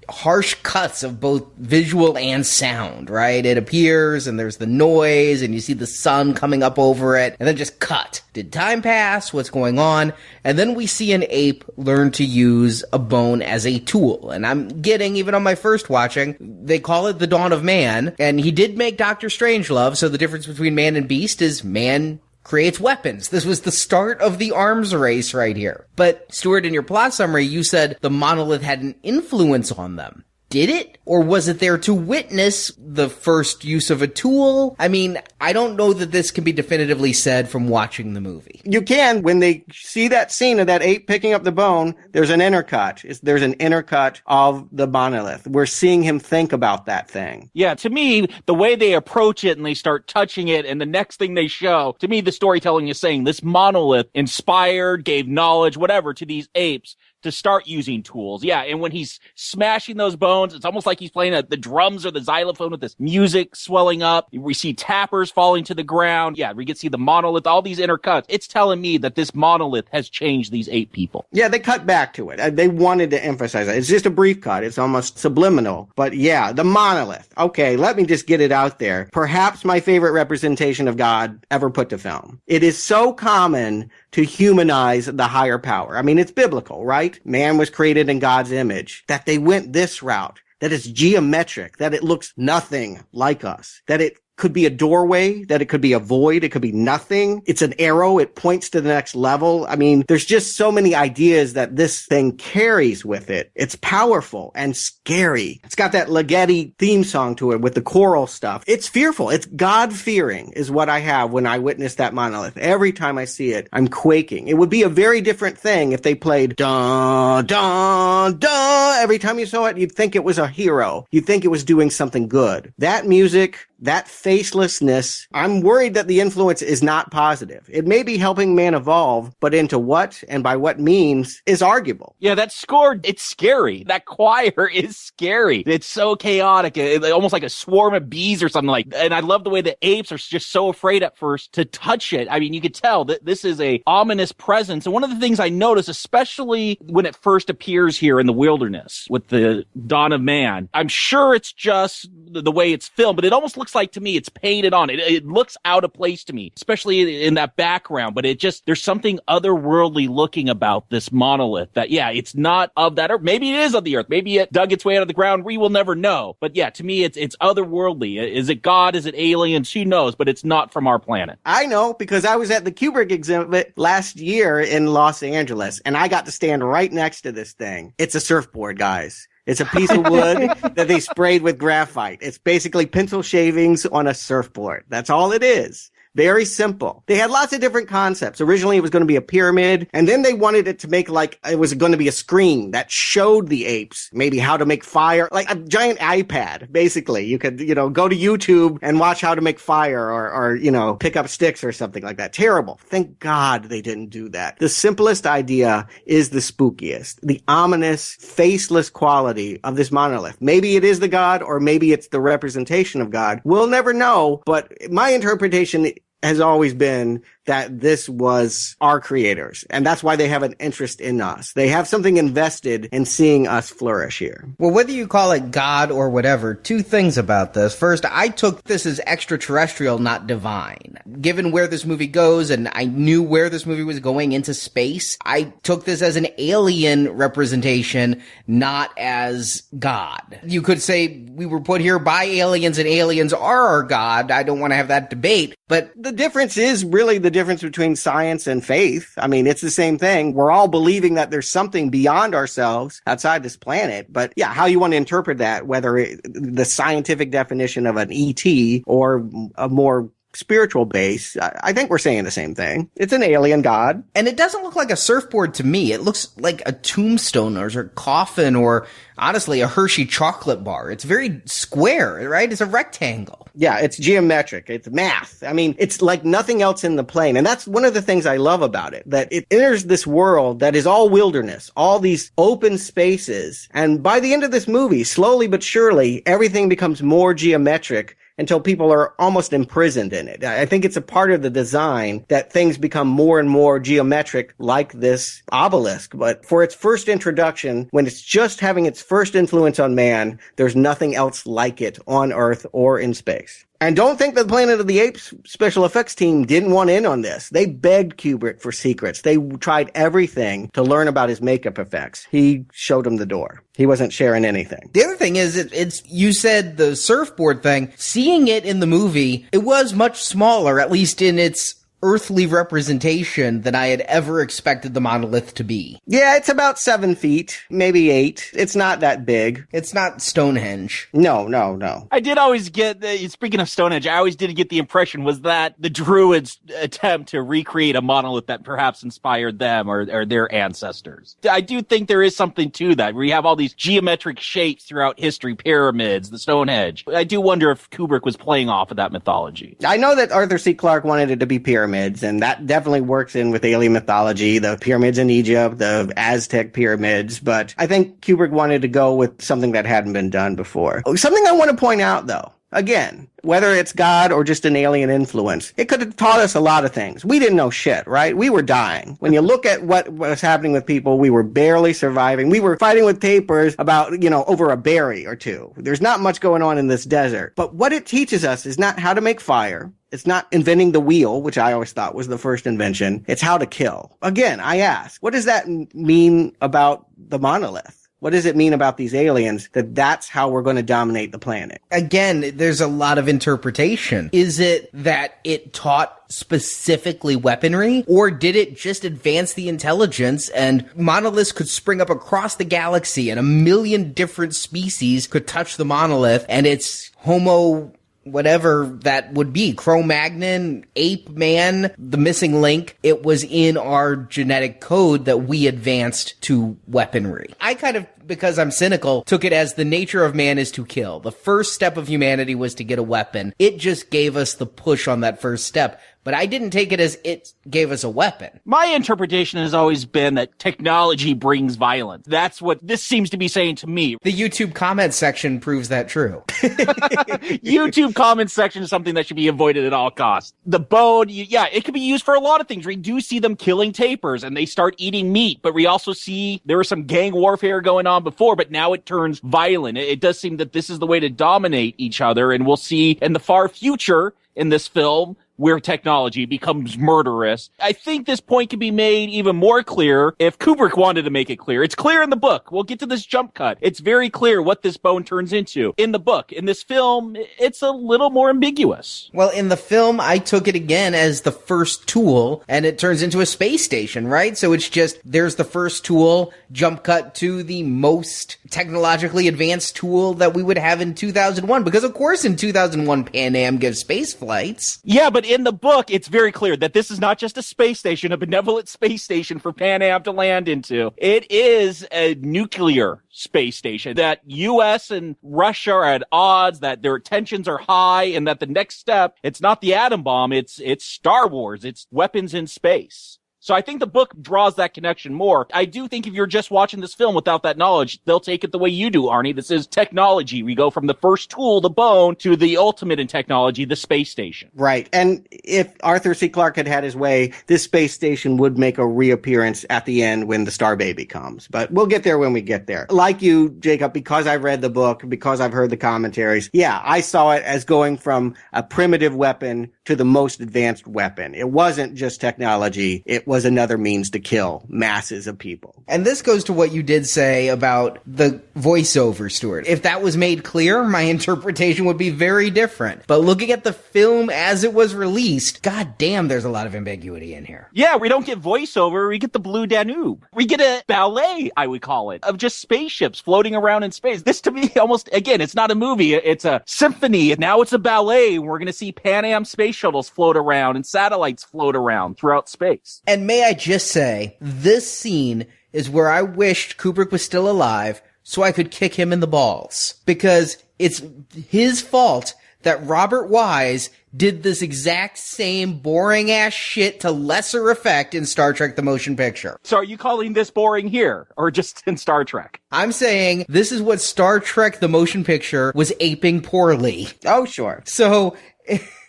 harsh cuts of both visual and sound, right? It appears, and there's the noise, and you see the sun coming up over it, and then just cut. Did time pass? What's going on? And then we see an ape learn to use a bone as a tool. And I'm getting, even on my first watching, they call it the dawn of man, and he did make Dr. Strangelove, so the difference between man and beast is man creates weapons. This was the start of the arms race right here. But, Stuart, in your plot summary, you said the monolith had an influence on them. Did it? Or was it there to witness the first use of a tool? I mean, I don't know that this can be definitively said from watching the movie. You can. When they see that scene of that ape picking up the bone, there's an intercut. There's an intercut of the monolith. We're seeing him think about that thing. Yeah, to me, the way they approach it and they start touching it, and the next thing they show, to me, the storytelling is saying this monolith inspired, gave knowledge, whatever, to these apes to start using tools. Yeah, and when he's smashing those bones, it's almost like he's playing the drums or the xylophone with this music swelling up. We see tappers falling to the ground. Yeah, we get to see the monolith, all these intercuts. It's telling me that this monolith has changed these ape people. Yeah, they cut back to it. They wanted to emphasize it. It's just a brief cut. It's almost subliminal. But yeah, the monolith. Okay, let me just get it out there. Perhaps my favorite representation of God ever put to film. It is so common to humanize the higher power. I mean, it's biblical, right? Man was created in God's image. That they went this route, that it's geometric, that it looks nothing like us, that it could be a doorway, that it could be a void, it could be nothing. It's an arrow, it points to the next level. I mean, there's just so many ideas that this thing carries with it. It's powerful and scary. It's got that Ligeti theme song to it with the choral stuff. It's fearful. It's God-fearing is what I have when I witness that monolith. Every time I see it, I'm quaking. It would be a very different thing if they played dun, dun, dun. Every time you saw it, you'd think it was a hero. You'd think it was doing something good. That music, that facelessness, I'm worried that the influence is not positive. It may be helping man evolve, but into what and by what means is arguable. Yeah, that score, it's scary. That choir is scary. It's so chaotic, almost like a swarm of bees or something like that. And I love the way the apes are just so afraid at first to touch it. I mean, you could tell that this is a ominous presence. And one of the things I notice, especially when it first appears here in the wilderness with the dawn of man, I'm sure it's just the way it's filmed, but it almost looks like, to me, it's painted on. It looks out of place to me, especially in that background, but there's something otherworldly looking about this monolith that, yeah, it's not of that earth. Maybe it is of the earth. Maybe it dug its way out of the ground. We will never know. But yeah, to me, it's otherworldly. Is it God? Is it aliens? Who knows? But it's not from our planet. I know, because I was at the Kubrick exhibit last year in Los Angeles, and I got to stand right next to this thing. It's a surfboard, guys. It's a piece of wood that they sprayed with graphite. It's basically pencil shavings on a surfboard. That's all it is. Very simple. They had lots of different concepts. Originally, it was going to be a pyramid, and then they wanted it to make like it was going to be a screen that showed the apes maybe how to make fire, like a giant iPad, basically. You could, go to YouTube and watch how to make fire or pick up sticks or something like that. Terrible. Thank God they didn't do that. The simplest idea is the spookiest, the ominous, faceless quality of this monolith. Maybe it is the God, or maybe it's the representation of God. We'll never know, but my interpretation has always been that this was our creators, and that's why they have an interest in us. They have something invested in seeing us flourish here. Well, whether you call it God or whatever, two things about this. First, I took this as extraterrestrial, not divine. Given where this movie goes, and I knew where this movie was going into space, I took this as an alien representation, not as God. You could say we were put here by aliens and aliens are our God. I don't want to have that debate, but the difference is really the difference between science and faith. I mean, it's the same thing. We're all believing that there's something beyond ourselves outside this planet. But yeah, how you want to interpret that, whether the scientific definition of an ET or a more spiritual base, I think we're saying the same thing. It's an alien god. And it doesn't look like a surfboard to me. It looks like a tombstone or a coffin or honestly a Hershey chocolate bar. It's very square, right? It's a rectangle. Yeah, it's geometric. It's math. I mean, it's like nothing else in the plane. And that's one of the things I love about it, that it enters this world that is all wilderness, all these open spaces. And by the end of this movie, slowly but surely, everything becomes more geometric until people are almost imprisoned in it. I think it's a part of the design that things become more and more geometric, like this obelisk. But for its first introduction, when it's just having its first influence on man, there's nothing else like it on Earth or in space. And don't think that the Planet of the Apes special effects team didn't want in on this. They begged Kubrick for secrets. They tried everything to learn about his makeup effects. He showed them the door. He wasn't sharing anything. The other thing is, it's you said the surfboard thing. Seeing it in the movie, it was much smaller, at least in its earthly representation, than I had ever expected the monolith to be. Yeah, it's about 7 feet, maybe 8. It's not that big. It's not Stonehenge. No. I did always get, speaking of Stonehenge, I always did get the impression was that the Druids' attempt to recreate a monolith that perhaps inspired them or their ancestors. I do think there is something to that, where you have all these geometric shapes throughout history, pyramids, the Stonehenge. I do wonder if Kubrick was playing off of that mythology. I know that Arthur C. Clarke wanted it to be pyramids, and that definitely works in with alien mythology, the pyramids in Egypt, the Aztec pyramids, but I think Kubrick wanted to go with something that hadn't been done before. Something I want to point out, though, again, whether it's God or just an alien influence, it could have taught us a lot of things. We didn't know shit, right? We were dying. When you look at what was happening with people, we were barely surviving. We were fighting with tapirs about, over a berry or two. There's not much going on in this desert. But what it teaches us is not how to make fire. It's not inventing the wheel, which I always thought was the first invention. It's how to kill. Again, I ask, what does that mean about the monolith? What does it mean about these aliens that that's how we're going to dominate the planet? Again, there's a lot of interpretation. Is it that it taught specifically weaponry, or did it just advance the intelligence and monoliths could spring up across the galaxy and a million different species could touch the monolith and it's Homo whatever that would be, Cro-Magnon, ape man, the missing link, it was in our genetic code that we advanced to weaponry. I kind of, because I'm cynical, took it as the nature of man is to kill. The first step of humanity was to get a weapon. It just gave us the push on that first step. But I didn't take it as it gave us a weapon. My interpretation has always been that technology brings violence. That's what this seems to be saying to me. The YouTube comment section proves that true. YouTube comment section is something that should be avoided at all costs. The bone, it could be used for a lot of things. We do see them killing tapirs and they start eating meat, but we also see there was some gang warfare going on before, but now it turns violent. It does seem that this is the way to dominate each other, and we'll see in the far future in this film where technology becomes murderous. I think this point can be made even more clear if Kubrick wanted to make it clear. It's clear in the book. We'll get to this jump cut. It's very clear what this bone turns into. In the book, in this film, it's a little more ambiguous. Well, in the film, I took it again as the first tool, and it turns into a space station, right? So it's just, there's the first tool, jump cut to the most technologically advanced tool that we would have in 2001. Because, of course, in 2001, Pan Am gives space flights. Yeah, but in the book, it's very clear that this is not just a space station, a benevolent space station for Pan Am to land into. It is a nuclear space station, that U.S. and Russia are at odds, that their tensions are high, and that the next step, it's not the atom bomb, it's Star Wars, it's weapons in space. So I think the book draws that connection more. I do think if you're just watching this film without that knowledge, they'll take it the way you do, Arnie. This is technology. We go from the first tool, the bone, to the ultimate in technology, the space station. Right. And if Arthur C. Clarke had had his way, this space station would make a reappearance at the end when the Star Baby comes. But we'll get there when we get there. Like you, Jacob, because I've read the book, because I've heard the commentaries, I saw it as going from a primitive weapon to the most advanced weapon. It wasn't just technology. It was another means to kill masses of people. And this goes to what you did say about the voiceover, Stuart. If that was made clear, my interpretation would be very different. But looking at the film as it was released, god damn, there's a lot of ambiguity in here. Yeah, we don't get voiceover, we get the Blue Danube. We get a ballet, I would call it, of just spaceships floating around in space. This to me almost, again, it's not a movie, it's a symphony, and now it's a ballet. We're going to see Pan Am space shuttles float around and satellites float around throughout space. And may I just say, this scene is where I wished Kubrick was still alive so I could kick him in the balls. Because it's his fault that Robert Wise did this exact same boring-ass shit to lesser effect in Star Trek the Motion Picture. So are you calling this boring here, or just in Star Trek? I'm saying this is what Star Trek the Motion Picture was aping poorly. Oh, sure. So...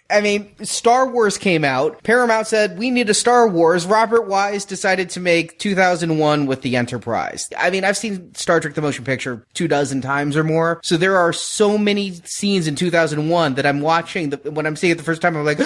I mean, Star Wars came out. Paramount said, we need a Star Wars. Robert Wise decided to make 2001 with the Enterprise. I mean, I've seen Star Trek the Motion Picture 24 times or more. So there are so many scenes in 2001 that I'm watching. When I'm seeing it the first time, I'm like,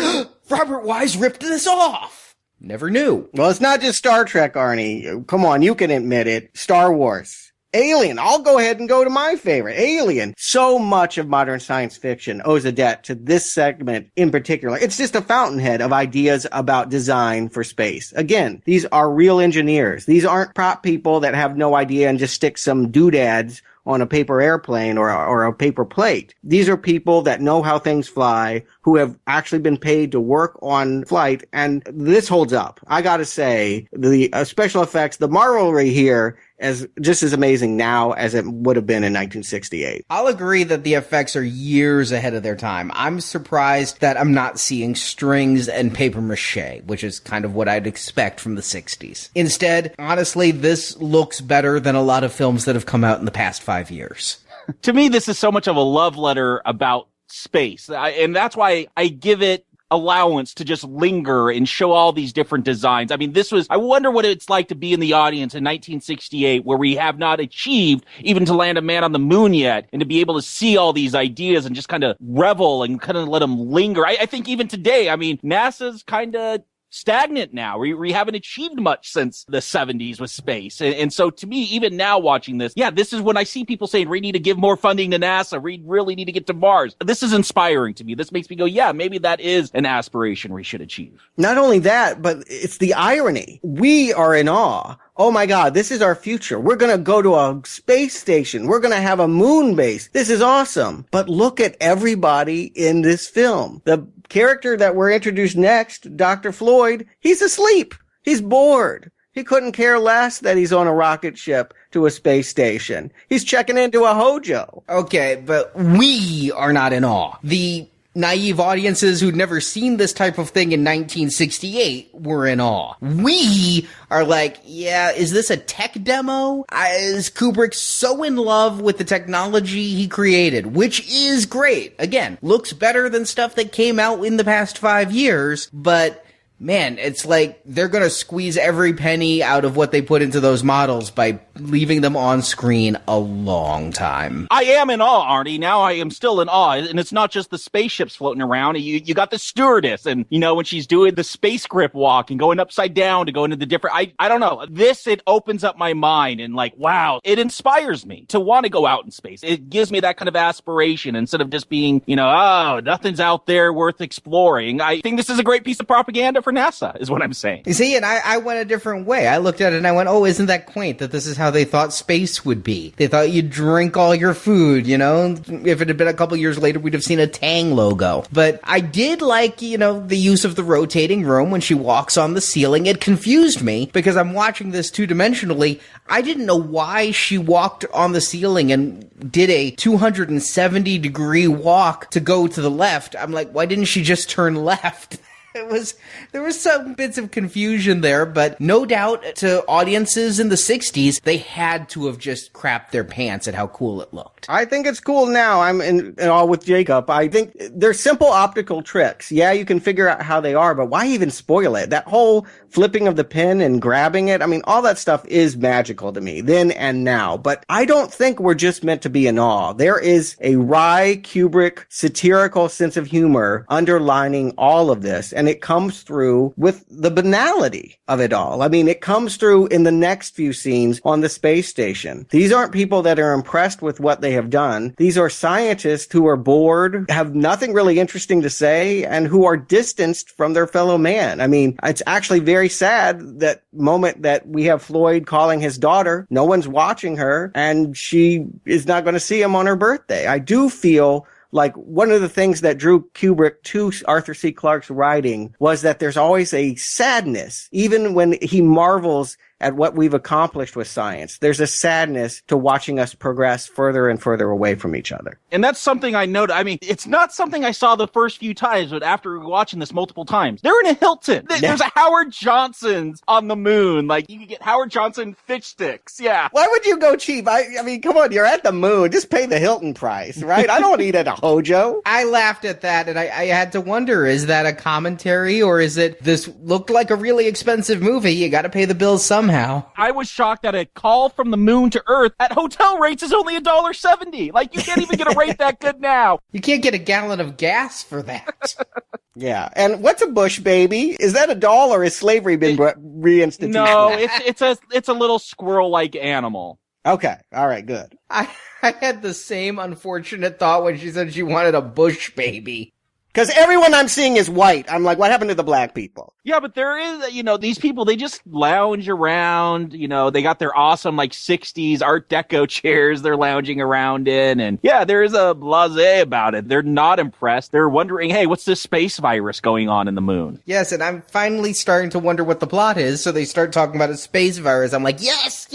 Robert Wise ripped this off. Never knew. Well, it's not just Star Trek, Arnie. Come on, you can admit it. Star Wars. Alien. I'll go ahead and go to my favorite, Alien. So much of modern science fiction owes a debt to this segment in particular. It's just a fountainhead of ideas about design for space. Again, these are real engineers. These aren't prop people that have no idea and just stick some doodads on a paper airplane or a paper plate. These are people that know how things fly, who have actually been paid to work on flight, and this holds up. I gotta say, the special effects, the marvelry here is just as amazing now as it would have been in 1968. I'll agree that the effects are years ahead of their time. I'm surprised that I'm not seeing strings and paper mache, which is kind of what I'd expect from the 60s. Instead, honestly, this looks better than a lot of films that have come out in the past 5 years. To me, this is so much of a love letter about space. And that's why I give it allowance to just linger and show all these different designs. I mean, I wonder what it's like to be in the audience in 1968 where we have not achieved even to land a man on the moon yet, and to be able to see all these ideas and just kind of revel and kind of let them linger. I think even today, I mean, NASA's kind of stagnant now. We haven't achieved much since the 70s with space. And so to me, even now watching this, this is when I see people saying we need to give more funding to NASA. We really need to get to Mars. This is inspiring to me. This makes me go, maybe that is an aspiration we should achieve. Not only that, but it's the irony. We are in awe. Oh my God, this is our future. We're going to go to a space station. We're going to have a moon base. This is awesome. But look at everybody in this film. The character that we're introduced next, Dr. Floyd, he's asleep. He's bored. He couldn't care less that he's on a rocket ship to a space station. He's checking into a Hojo. Okay, but we are not in awe. The naive audiences who'd never seen this type of thing in 1968 were in awe. We are like, is this a tech demo? Is Kubrick so in love with the technology he created, which is great. Again, looks better than stuff that came out in the past 5 years, but man, it's like they're gonna squeeze every penny out of what they put into those models by leaving them on screen a long time. I am in awe, Arnie. Now I am still in awe. And it's not just the spaceships floating around. You got the stewardess, and, when she's doing the space grip walk and going upside down to go into the different, I don't know. It opens up my mind and wow, it inspires me to want to go out in space. It gives me that kind of aspiration instead of just being, nothing's out there worth exploring. I think this is a great piece of propaganda for NASA, is what I'm saying. You see, and I went a different way. I looked at it and I went, oh, isn't that quaint that this is how they thought space would be? They thought you'd drink all your food, If it had been a couple years later, we'd have seen a Tang logo. But I did like, the use of the rotating room when she walks on the ceiling. It confused me because I'm watching this two-dimensionally. I didn't know why she walked on the ceiling and did a 270-degree walk to go to the left. I'm like, why didn't she just turn left? There was some bits of confusion there, but no doubt to audiences in the 60s, they had to have just crapped their pants at how cool it looked. I think it's cool now. I'm in awe with Jakob. I think they're simple optical tricks. Yeah, you can figure out how they are, but why even spoil it? That whole flipping of the pin and grabbing it, all that stuff is magical to me, then and now. But I don't think we're just meant to be in awe. There is a wry Kubrick satirical sense of humor underlining all of this, and it comes through with the banality of it all. It comes through in the next few scenes on the space station. These aren't people that are impressed with what they have done. These are scientists who are bored, have nothing really interesting to say, and who are distanced from their fellow man. It's actually very sad that moment that we have Floyd calling his daughter. No one's watching her, and she is not going to see him on her birthday. I do feel like one of the things that drew Kubrick to Arthur C. Clarke's writing was that there's always a sadness, even when he marvels at what we've accomplished with science. There's a sadness to watching us progress further and further away from each other. And that's something I noted. I mean, it's not something I saw the first few times, but after watching this multiple times, they're in a Hilton. There's a Howard Johnson's on the moon. Like, you can get Howard Johnson fish sticks. Yeah. Why would you go cheap? I mean, come on, you're at the moon. Just pay the Hilton price, right? I don't want to eat at a Hojo. I laughed at that, and I had to wonder, is that a commentary, or is it, this looked like a really expensive movie, you gotta pay the bills somehow? I was shocked that a call from the moon to Earth at hotel rates is only $1.70. Like, you can't even get a rate that good now. You can't get a gallon of gas for that. Yeah. And what's a bush baby? Is that a doll, or has slavery been reinstituted? No, it's a little squirrel-like animal. Okay. All right. Good. I had the same unfortunate thought when she said she wanted a bush baby. Because everyone I'm seeing is white. I'm like, what happened to the black people? Yeah, but there is, these people, they just lounge around, they got their awesome, 60s Art Deco chairs they're lounging around in. And yeah, there is a blasé about it. They're not impressed. They're wondering, hey, what's this space virus going on in the moon? Yes, and I'm finally starting to wonder what the plot is. So they start talking about a space virus. I'm like, yes,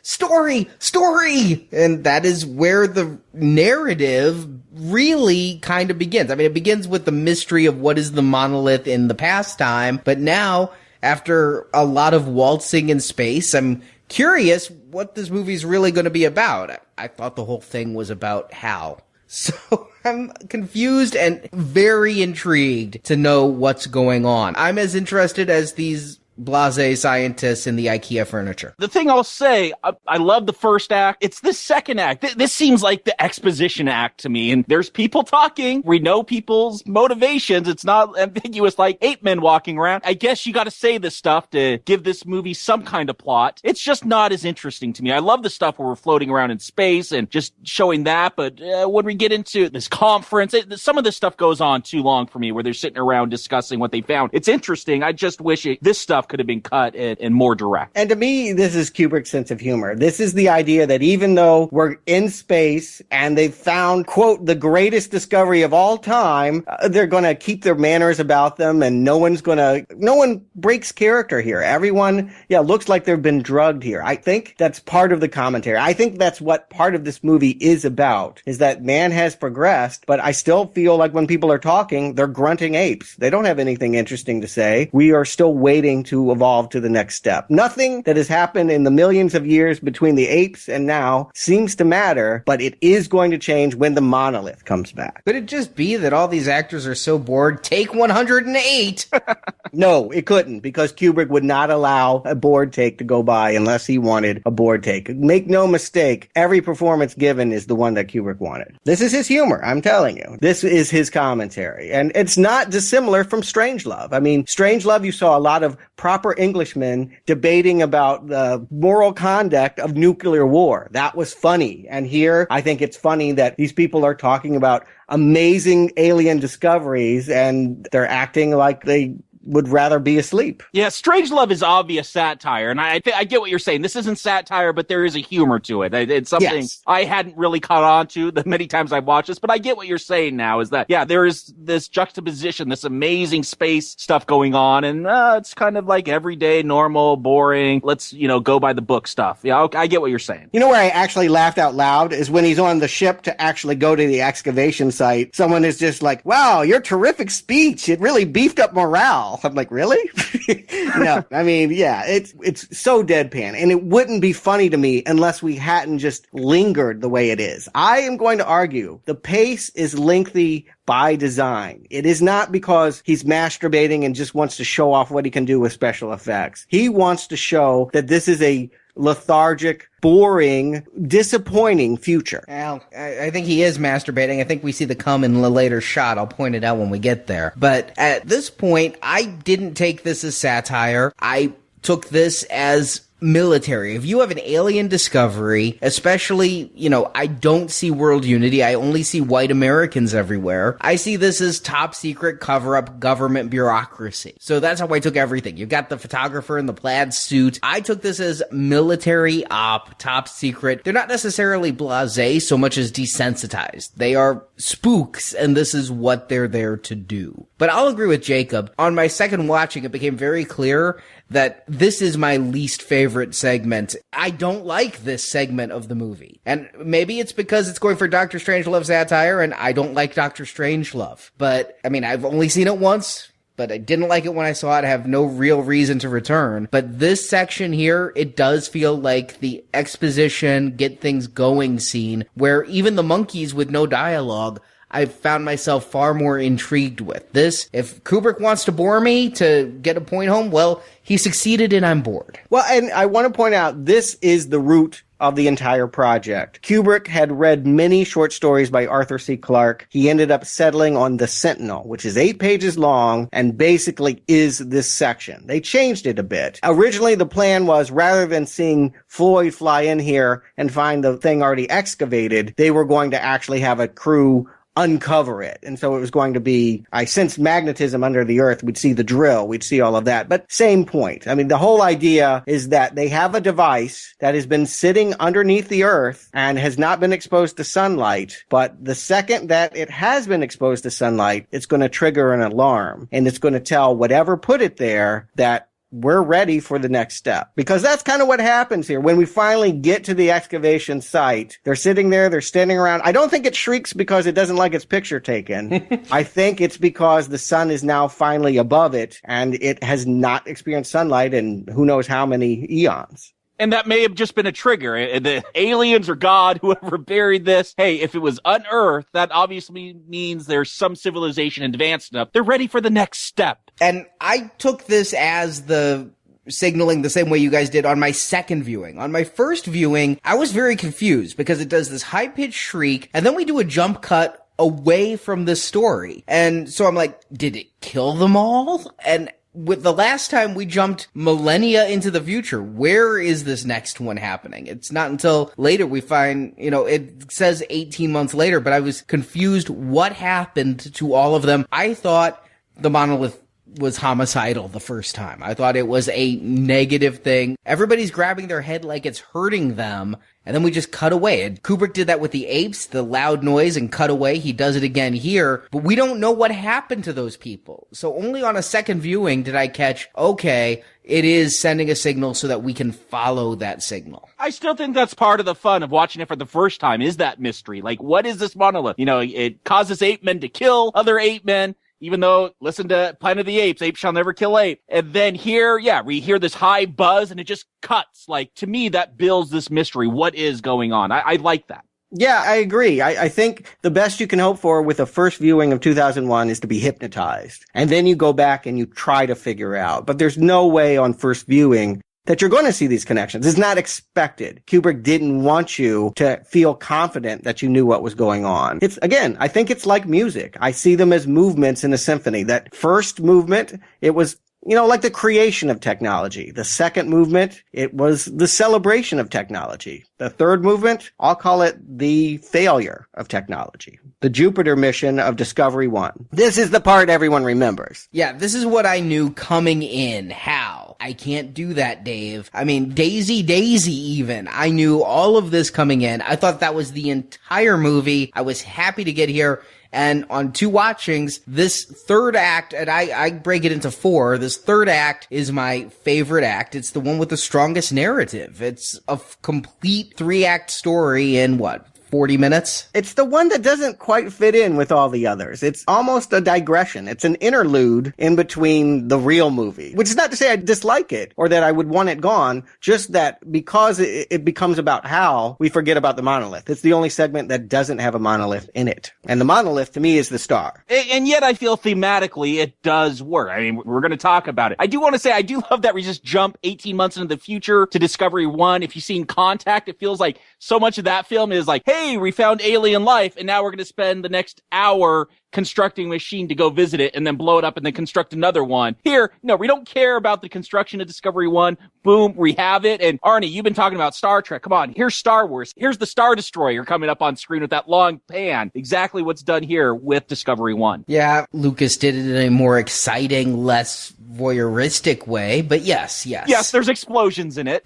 story. And that is where the narrative really kind of begins. I mean, it begins with the mystery of what is the monolith in the past time, but now, after a lot of waltzing in space, I'm curious what this movie's really going to be about. I thought the whole thing was about Hal. So I'm confused and very intrigued to know what's going on. I'm as interested as these blasé scientists in the IKEA furniture. The thing I'll say, I love the first act. It's the second act. This seems like the exposition act to me. And there's people talking. We know people's motivations. It's not ambiguous like 8 men walking around. I guess you got to say this stuff to give this movie some kind of plot. It's just not as interesting to me. I love the stuff where we're floating around in space and just showing that. But when we get into this conference, some of this stuff goes on too long for me, where they're sitting around discussing what they found. It's interesting. I just wish this stuff could have been cut and more direct. And to me, this is Kubrick's sense of humor. This is the idea that even though we're in space and they've found, quote, the greatest discovery of all time, they're going to keep their manners about them, and no one breaks character here. Everyone, looks like they've been drugged here. I think that's part of the commentary. I think that's what part of this movie is about, is that man has progressed, but I still feel like when people are talking, they're grunting apes. They don't have anything interesting to say. We are still waiting to evolve to the next step. Nothing that has happened in the millions of years between the apes and now seems to matter, but it is going to change when the monolith comes back. Could it just be that all these actors are so bored? Take 108! No, it couldn't, because Kubrick would not allow a board take to go by unless he wanted a board take. Make no mistake, every performance given is the one that Kubrick wanted. This is his humor, I'm telling you. This is his commentary. And it's not dissimilar from Strangelove. I mean, Strangelove, you saw a lot of proper Englishmen debating about the moral conduct of nuclear war. That was funny. And here, I think it's funny that these people are talking about amazing alien discoveries and they're acting like they would rather be asleep. Yeah, Strangelove is obvious satire, and I get what you're saying. This isn't satire, but there is a humor to it. It's something I hadn't really caught on to the many times I've watched this, but I get what you're saying now, is that, there is this juxtaposition, this amazing space stuff going on, and it's kind of like everyday, normal, boring, let's, go by the book stuff. Yeah, okay, I get what you're saying. You know where I actually laughed out loud is when he's on the ship to actually go to the excavation site. Someone is just like, wow, your terrific speech. It really beefed up morale. I'm like, really? No, I mean, it's so deadpan, and it wouldn't be funny to me unless we hadn't just lingered the way it is. I am going to argue the pace is lengthy by design. It is not because he's masturbating and just wants to show off what he can do with special effects. He wants to show that this is a lethargic, boring, disappointing future. Well, I think he is masturbating. I think we see the cum in the later shot. I'll point it out when we get there. But at this point, I didn't take this as satire. I took this as military. If you have an alien discovery, especially, I don't see world unity. I only see white Americans everywhere. I see this as top secret cover-up government bureaucracy. So that's how I took everything. You've got the photographer in the plaid suit. I took this as military op, top secret. They're not necessarily blasé so much as desensitized. They are spooks, and this is what they're there to do. But I'll agree with Jacob. On my second watching, it became very clear that this is my least favorite favorite segment. I don't like this segment of the movie. And maybe it's because it's going for Dr. Strangelove satire, and I don't like Dr. Strangelove. But, I mean, I've only seen it once, but I didn't like it when I saw it. I have no real reason to return. But this section here, it does feel like the exposition, get things going scene, where even the monkeys with no dialogue, I found myself far more intrigued with. This, if Kubrick wants to bore me to get a point home, well, he succeeded and I'm bored. Well, and I want to point out, this is the root of the entire project. Kubrick had read many short stories by Arthur C. Clarke. He ended up settling on The Sentinel, which is 8 pages long and basically is this section. They changed it a bit. Originally, the plan was, rather than seeing Floyd fly in here and find the thing already excavated, they were going to actually have a crew uncover it. And so it was going to be, I sensed magnetism under the earth. We'd see the drill. We'd see all of that. But same point. I mean, the whole idea is that they have a device that has been sitting underneath the earth and has not been exposed to sunlight. But the second that it has been exposed to sunlight, it's going to trigger an alarm. And it's going to tell whatever put it there that we're ready for the next step. Because that's kind of what happens here. When we finally get to the excavation site, they're sitting there, they're standing around. I don't think it shrieks because it doesn't like its picture taken. I think it's because the sun is now finally above it and it has not experienced sunlight in who knows how many eons. And that may have just been a trigger. The aliens or God, whoever buried this, hey, if it was unearthed, that obviously means there's some civilization advanced enough. They're ready for the next step. And I took this as the signaling the same way you guys did on my second viewing. On my first viewing, I was very confused because it does this high-pitched shriek, and then we do a jump cut away from the story. And so I'm like, did it kill them all? And with the last time we jumped millennia into the future, where is this next one happening? It's not until later we find, it says 18 months later, but I was confused what happened to all of them. I thought the monolith was homicidal the first time. I thought it was a negative thing. Everybody's grabbing their head like it's hurting them, and then we just cut away. And Kubrick did that with the apes, the loud noise, and cut away. He does it again here, but we don't know what happened to those people. So only on a second viewing did I catch, okay, it is sending a signal so that we can follow that signal. I still think that's part of the fun of watching it for the first time, is that mystery. Like, what is this monolith? It causes ape men to kill other ape men. Even though, listen to Planet of the Apes, ape shall never kill ape. And then here, we hear this high buzz and it just cuts. Like, to me, that builds this mystery. What is going on? I like that. Yeah, I agree. I think the best you can hope for with a first viewing of 2001 is to be hypnotized. And then you go back and you try to figure out. But there's no way on first viewing that you're going to see these connections. It's not expected. Kubrick didn't want you to feel confident that you knew what was going on. I think it's like music. I see them as movements in a symphony. That first movement, it was like the creation of technology. The second movement, it was the celebration of technology. The third movement, I'll call it the failure of technology. The Jupiter mission of Discovery 1. This is the part everyone remembers. Yeah, this is what I knew coming in. How? I can't do that, Dave. I mean, Daisy even. I knew all of this coming in. I thought that was the entire movie. I was happy to get here. And on 2 watchings, this third act, and I break it into 4, this third act is my favorite act. It's the one with the strongest narrative. It's a complete 3-act story in 40 minutes? It's the one that doesn't quite fit in with all the others. It's almost a digression. It's an interlude in between the real movie, which is not to say I dislike it or that I would want it gone, just that because it becomes about Hal, we forget about the monolith. It's the only segment that doesn't have a monolith in it. And the monolith, to me, is the star. And yet I feel thematically it does work. I mean, we're going to talk about it. I do want to say, I do love that we just jump 18 months into the future to Discovery 1. If you've seen Contact, it feels like so much of that film is like, hey, we found alien life, and now we're going to spend the next hour constructing a machine to go visit it and then blow it up and then construct another one. Here, no, we don't care about the construction of Discovery 1. Boom, we have it. And Arnie, you've been talking about Star Trek. Come on, here's Star Wars. Here's the Star Destroyer coming up on screen with that long pan. Exactly what's done here with Discovery 1. Yeah, Lucas did it in a more exciting, less voyeuristic way, but yes. Yes, there's explosions in it.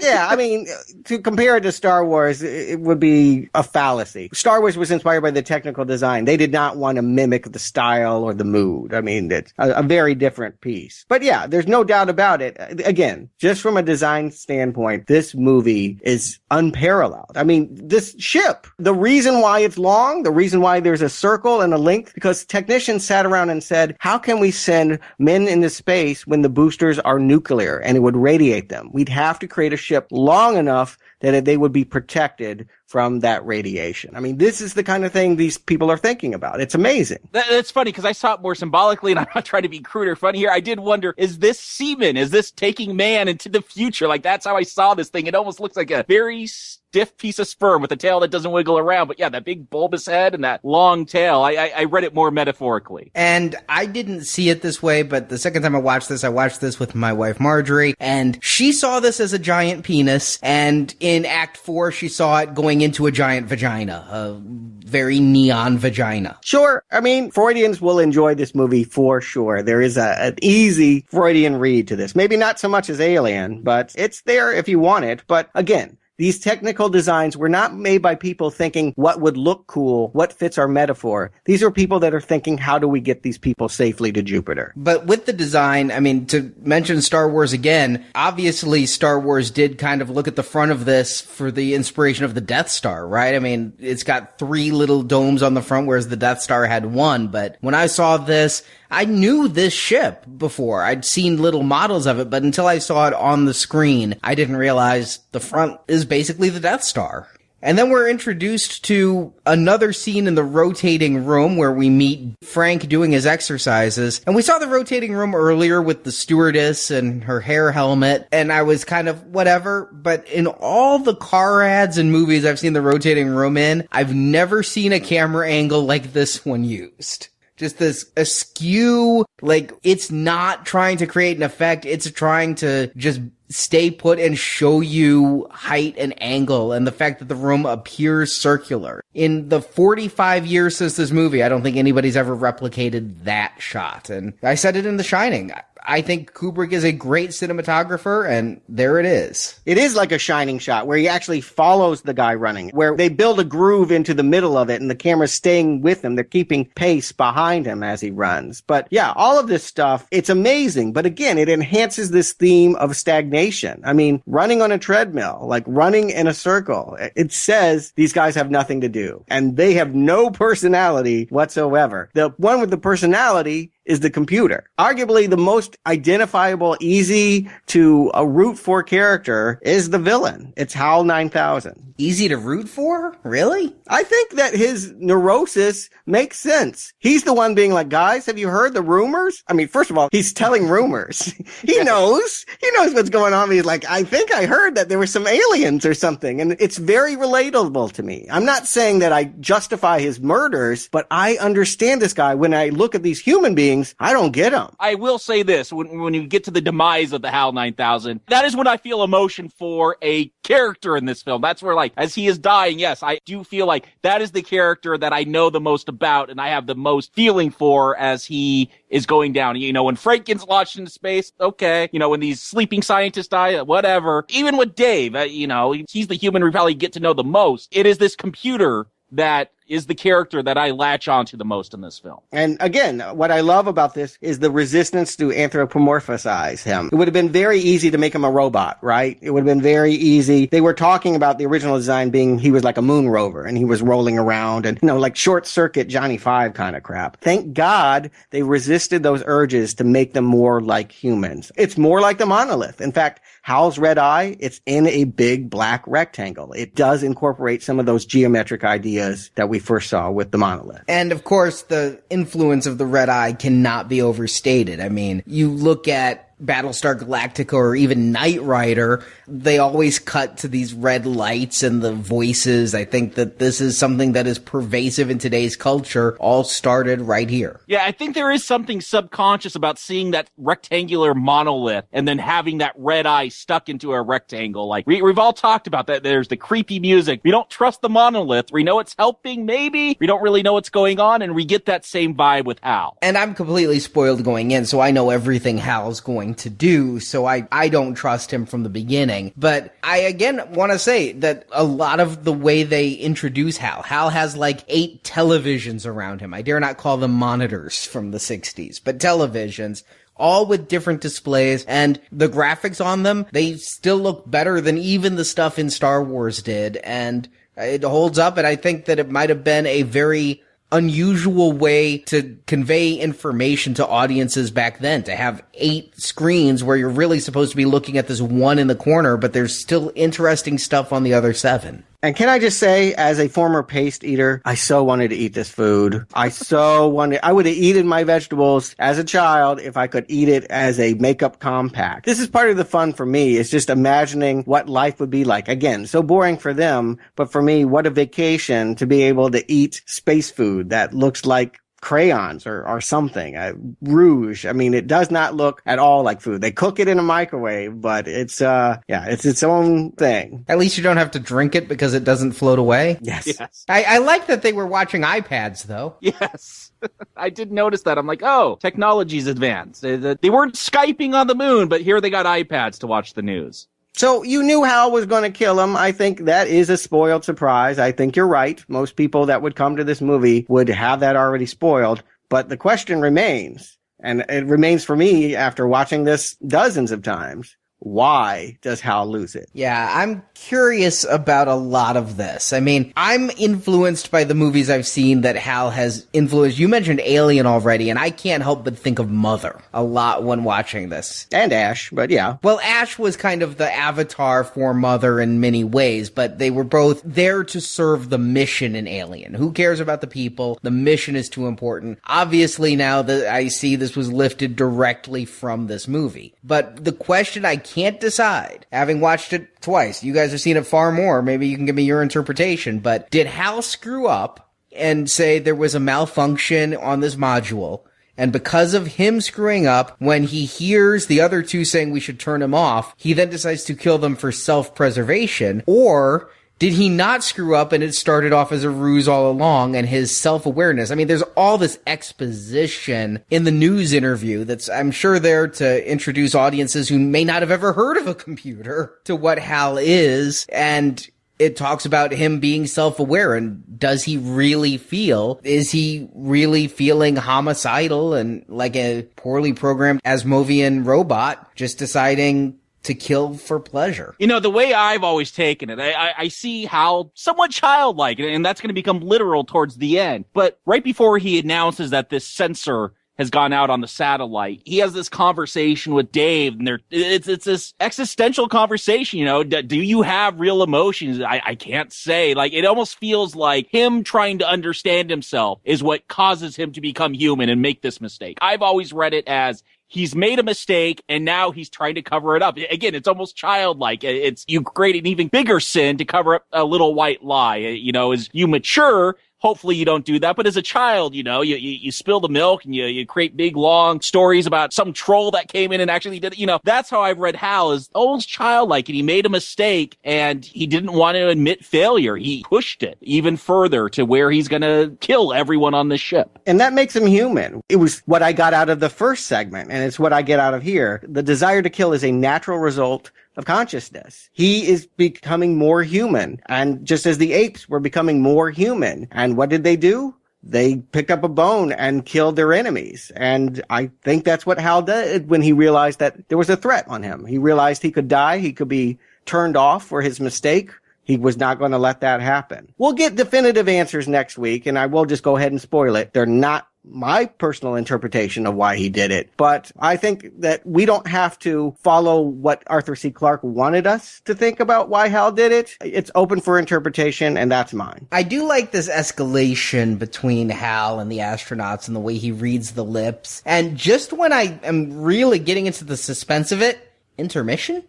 Yeah, I mean, to compare it to Star Wars, it would be a fallacy. Star Wars was inspired by the technical design. They did not want want to mimic the style or the mood. I mean, it's a very different piece. But yeah, there's no doubt about it. Again, just from a design standpoint, this movie is unparalleled. I mean, this ship, the reason why it's long, the reason why there's a circle and a length, because technicians sat around and said, how can we send men into space when the boosters are nuclear and it would radiate them? We'd have to create a ship long enough that they would be protected from that radiation. I mean, this is the kind of thing these people are thinking about. It's amazing. That's funny, because I saw it more symbolically, and I'm not trying to be crude or funny here. I did wonder, is this semen? Is this taking man into the future? Like, that's how I saw this thing. It almost looks like a very stiff piece of sperm with a tail that doesn't wiggle around. But yeah, that big bulbous head and that long tail. I read it more metaphorically. And I didn't see it this way, but the second time I watched this with my wife Marjorie, and she saw this as a giant penis, and in Act 4 she saw it going into a giant vagina, a very neon vagina. Sure. I mean, Freudians will enjoy this movie for sure. There is an easy Freudian read to this. Maybe not so much as Alien, but it's there if you want it. But again, these technical designs were not made by people thinking what would look cool, what fits our metaphor. These are people that are thinking, how do we get these people safely to Jupiter? But with the design, I mean, to mention Star Wars again, obviously Star Wars did kind of look at the front of this for the inspiration of the Death Star, right? I mean, it's got 3 little domes on the front, whereas the Death Star had 1. But when I saw this, I knew this ship before. I'd seen little models of it, but until I saw it on the screen, I didn't realize the front is basically the Death Star. And then we're introduced to another scene in the rotating room where we meet Frank doing his exercises. And we saw the rotating room earlier with the stewardess and her hair helmet, and I was kind of whatever. But in all the car ads and movies I've seen the rotating room in, I've never seen a camera angle like this one used. Just this askew, like, it's not trying to create an effect, it's trying to just stay put and show you height and angle, and the fact that the room appears circular. In the 45 years since this movie, I don't think anybody's ever replicated that shot. And I said it in The Shining. I think Kubrick is a great cinematographer, and there it is. It is like a Shining shot where he actually follows the guy running, where they build a groove into the middle of it and the camera's staying with him. They're keeping pace behind him as he runs. But yeah, all of this stuff, it's amazing. But again, it enhances this theme of stagnation. I mean, running on a treadmill, like running in a circle, it says these guys have nothing to do. And they have no personality whatsoever. The one with the personality is the computer. Arguably the most identifiable, easy to root for character is the villain. It's HAL 9000. Easy to root for? Really? I think that his neurosis makes sense. He's the one being like, guys, have you heard the rumors? I mean, first of all, he's telling rumors. He knows what's going on. He's like, I think I heard that there were some aliens or something. And it's very relatable to me. I'm not saying that I justify his murders, but I understand this guy. When I look at these human beings, I don't get them. I will say this, when you get to the demise of the HAL 9000, that is when I feel emotion for a character in this film. That's where, like, as he is dying, yes, I do feel like that is the character that I know the most about and I have the most feeling for as he is going down. You know, when Frank gets launched into space, okay. You know, when these sleeping scientists die, whatever. Even with Dave, you know, he's the human we probably get to know the most. It is this computer that is the character that I latch onto the most in this film. And again, what I love about this is the resistance to anthropomorphize him. It would have been very easy to make him a robot, right? It would have been very easy. They were talking about the original design being he was like a moon rover and he was rolling around and, you know, like short circuit Johnny Five kind of crap. Thank God they resisted those urges to make them more like humans. It's more like the monolith. In fact, Hal's red eye, it's in a big black rectangle. It does incorporate some of those geometric ideas that we first saw with the monolith. And of course, the influence of the red eye cannot be overstated. I mean, you look at Battlestar Galactica or even Knight Rider, they always cut to these red lights and the voices. I think that this is something that is pervasive in today's culture, all started right here. Yeah, I think there is something subconscious about seeing that rectangular monolith and then having that red eye stuck into a rectangle. Like, we've all talked about that. There's the creepy music. We don't trust the monolith. We know it's helping, maybe. We don't really know what's going on, and we get that same vibe with Hal. And I'm completely spoiled going in, so I know everything Hal's going going to do, so I don't trust him from the beginning. But I again want to say that a lot of the way they introduce Hal has like 8 televisions around him. I dare not call them monitors from the 60s, but televisions, all with different displays, and the graphics on them, they still look better than even the stuff in Star Wars did, and it holds up, and I think that it might have been a very unusual way to convey information to audiences back then, to have 8 screens where you're really supposed to be looking at this one in the corner, but there's still interesting stuff on the other 7. And can I just say, as a former paste eater, I so wanted to eat this food. I would have eaten my vegetables as a child if I could eat it as a makeup compact. This is part of the fun for me, is just imagining what life would be like. Again, so boring for them, but for me, what a vacation to be able to eat space food that looks like crayons or something, rouge. I mean, it does not look at all like food. They cook it in a microwave, but it's its own thing. At least you don't have to drink it because it doesn't float away. Yes. I like that they were watching iPads, though. Yes. I did notice that. I'm like, oh, technology's advanced. They weren't Skyping on the moon, but here they got iPads to watch the news. So you knew Hal was going to kill him. I think that is a spoiled surprise. I think you're right. Most people that would come to this movie would have that already spoiled. But the question remains, and it remains for me after watching this dozens of times. Why does Hal lose it? Yeah, I'm curious about a lot of this. I mean, I'm influenced by the movies I've seen that Hal has influenced. You mentioned Alien already, and I can't help but think of Mother a lot when watching this. And Ash, but yeah. Well, Ash was kind of the avatar for Mother in many ways, but they were both there to serve the mission in Alien. Who cares about the people? The mission is too important. Obviously, now that I see this was lifted directly from this movie. But the question I can't decide, having watched it twice, you guys have seen it far more, maybe you can give me your interpretation, but did Hal screw up and say there was a malfunction on this module, and because of him screwing up, when he hears the other two saying we should turn him off, he then decides to kill them for self-preservation? Or did he not screw up and it started off as a ruse all along, and his self-awareness? I mean, there's all this exposition in the news interview that's, I'm sure, there to introduce audiences who may not have ever heard of a computer to what Hal is, and it talks about him being self-aware, and does he really feel? Is he really feeling homicidal and like a poorly programmed Asimovian robot just deciding to kill for pleasure? You know, the way I've always taken it, I see Hal somewhat childlike, and that's going to become literal towards the end. But right before he announces that this sensor has gone out on the satellite, he has this conversation with Dave, and it's this existential conversation, you know, do you have real emotions? I can't say. Like, it almost feels like him trying to understand himself is what causes him to become human and make this mistake. I've always read it as he's made a mistake, and now he's trying to cover it up. Again, it's almost childlike. You create an even bigger sin to cover up a little white lie. You know, as you mature, hopefully you don't do that. But as a child, you know, you spill the milk and you create big, long stories about some troll that came in and actually did it. You know, that's how I've read Hal, is almost childlike, and he made a mistake and he didn't want to admit failure. He pushed it even further to where he's going to kill everyone on the ship. And that makes him human. It was what I got out of the first segment, and it's what I get out of here. The desire to kill is a natural result of consciousness. He is becoming more human, and just as the apes were becoming more human. And what did they do? They picked up a bone and killed their enemies. And I think that's what Hal did when he realized that there was a threat on him. He realized he could die. He could be turned off for his mistake. He was not going to let that happen. We'll get definitive answers next week, and I will just go ahead and spoil it. They're not my personal interpretation of why he did it, but I think that we don't have to follow what Arthur C. Clarke wanted us to think about why Hal did it. It's open for interpretation, and that's mine. I do like this escalation between Hal and the astronauts and the way he reads the lips. And just when I am really getting into the suspense of it, intermission?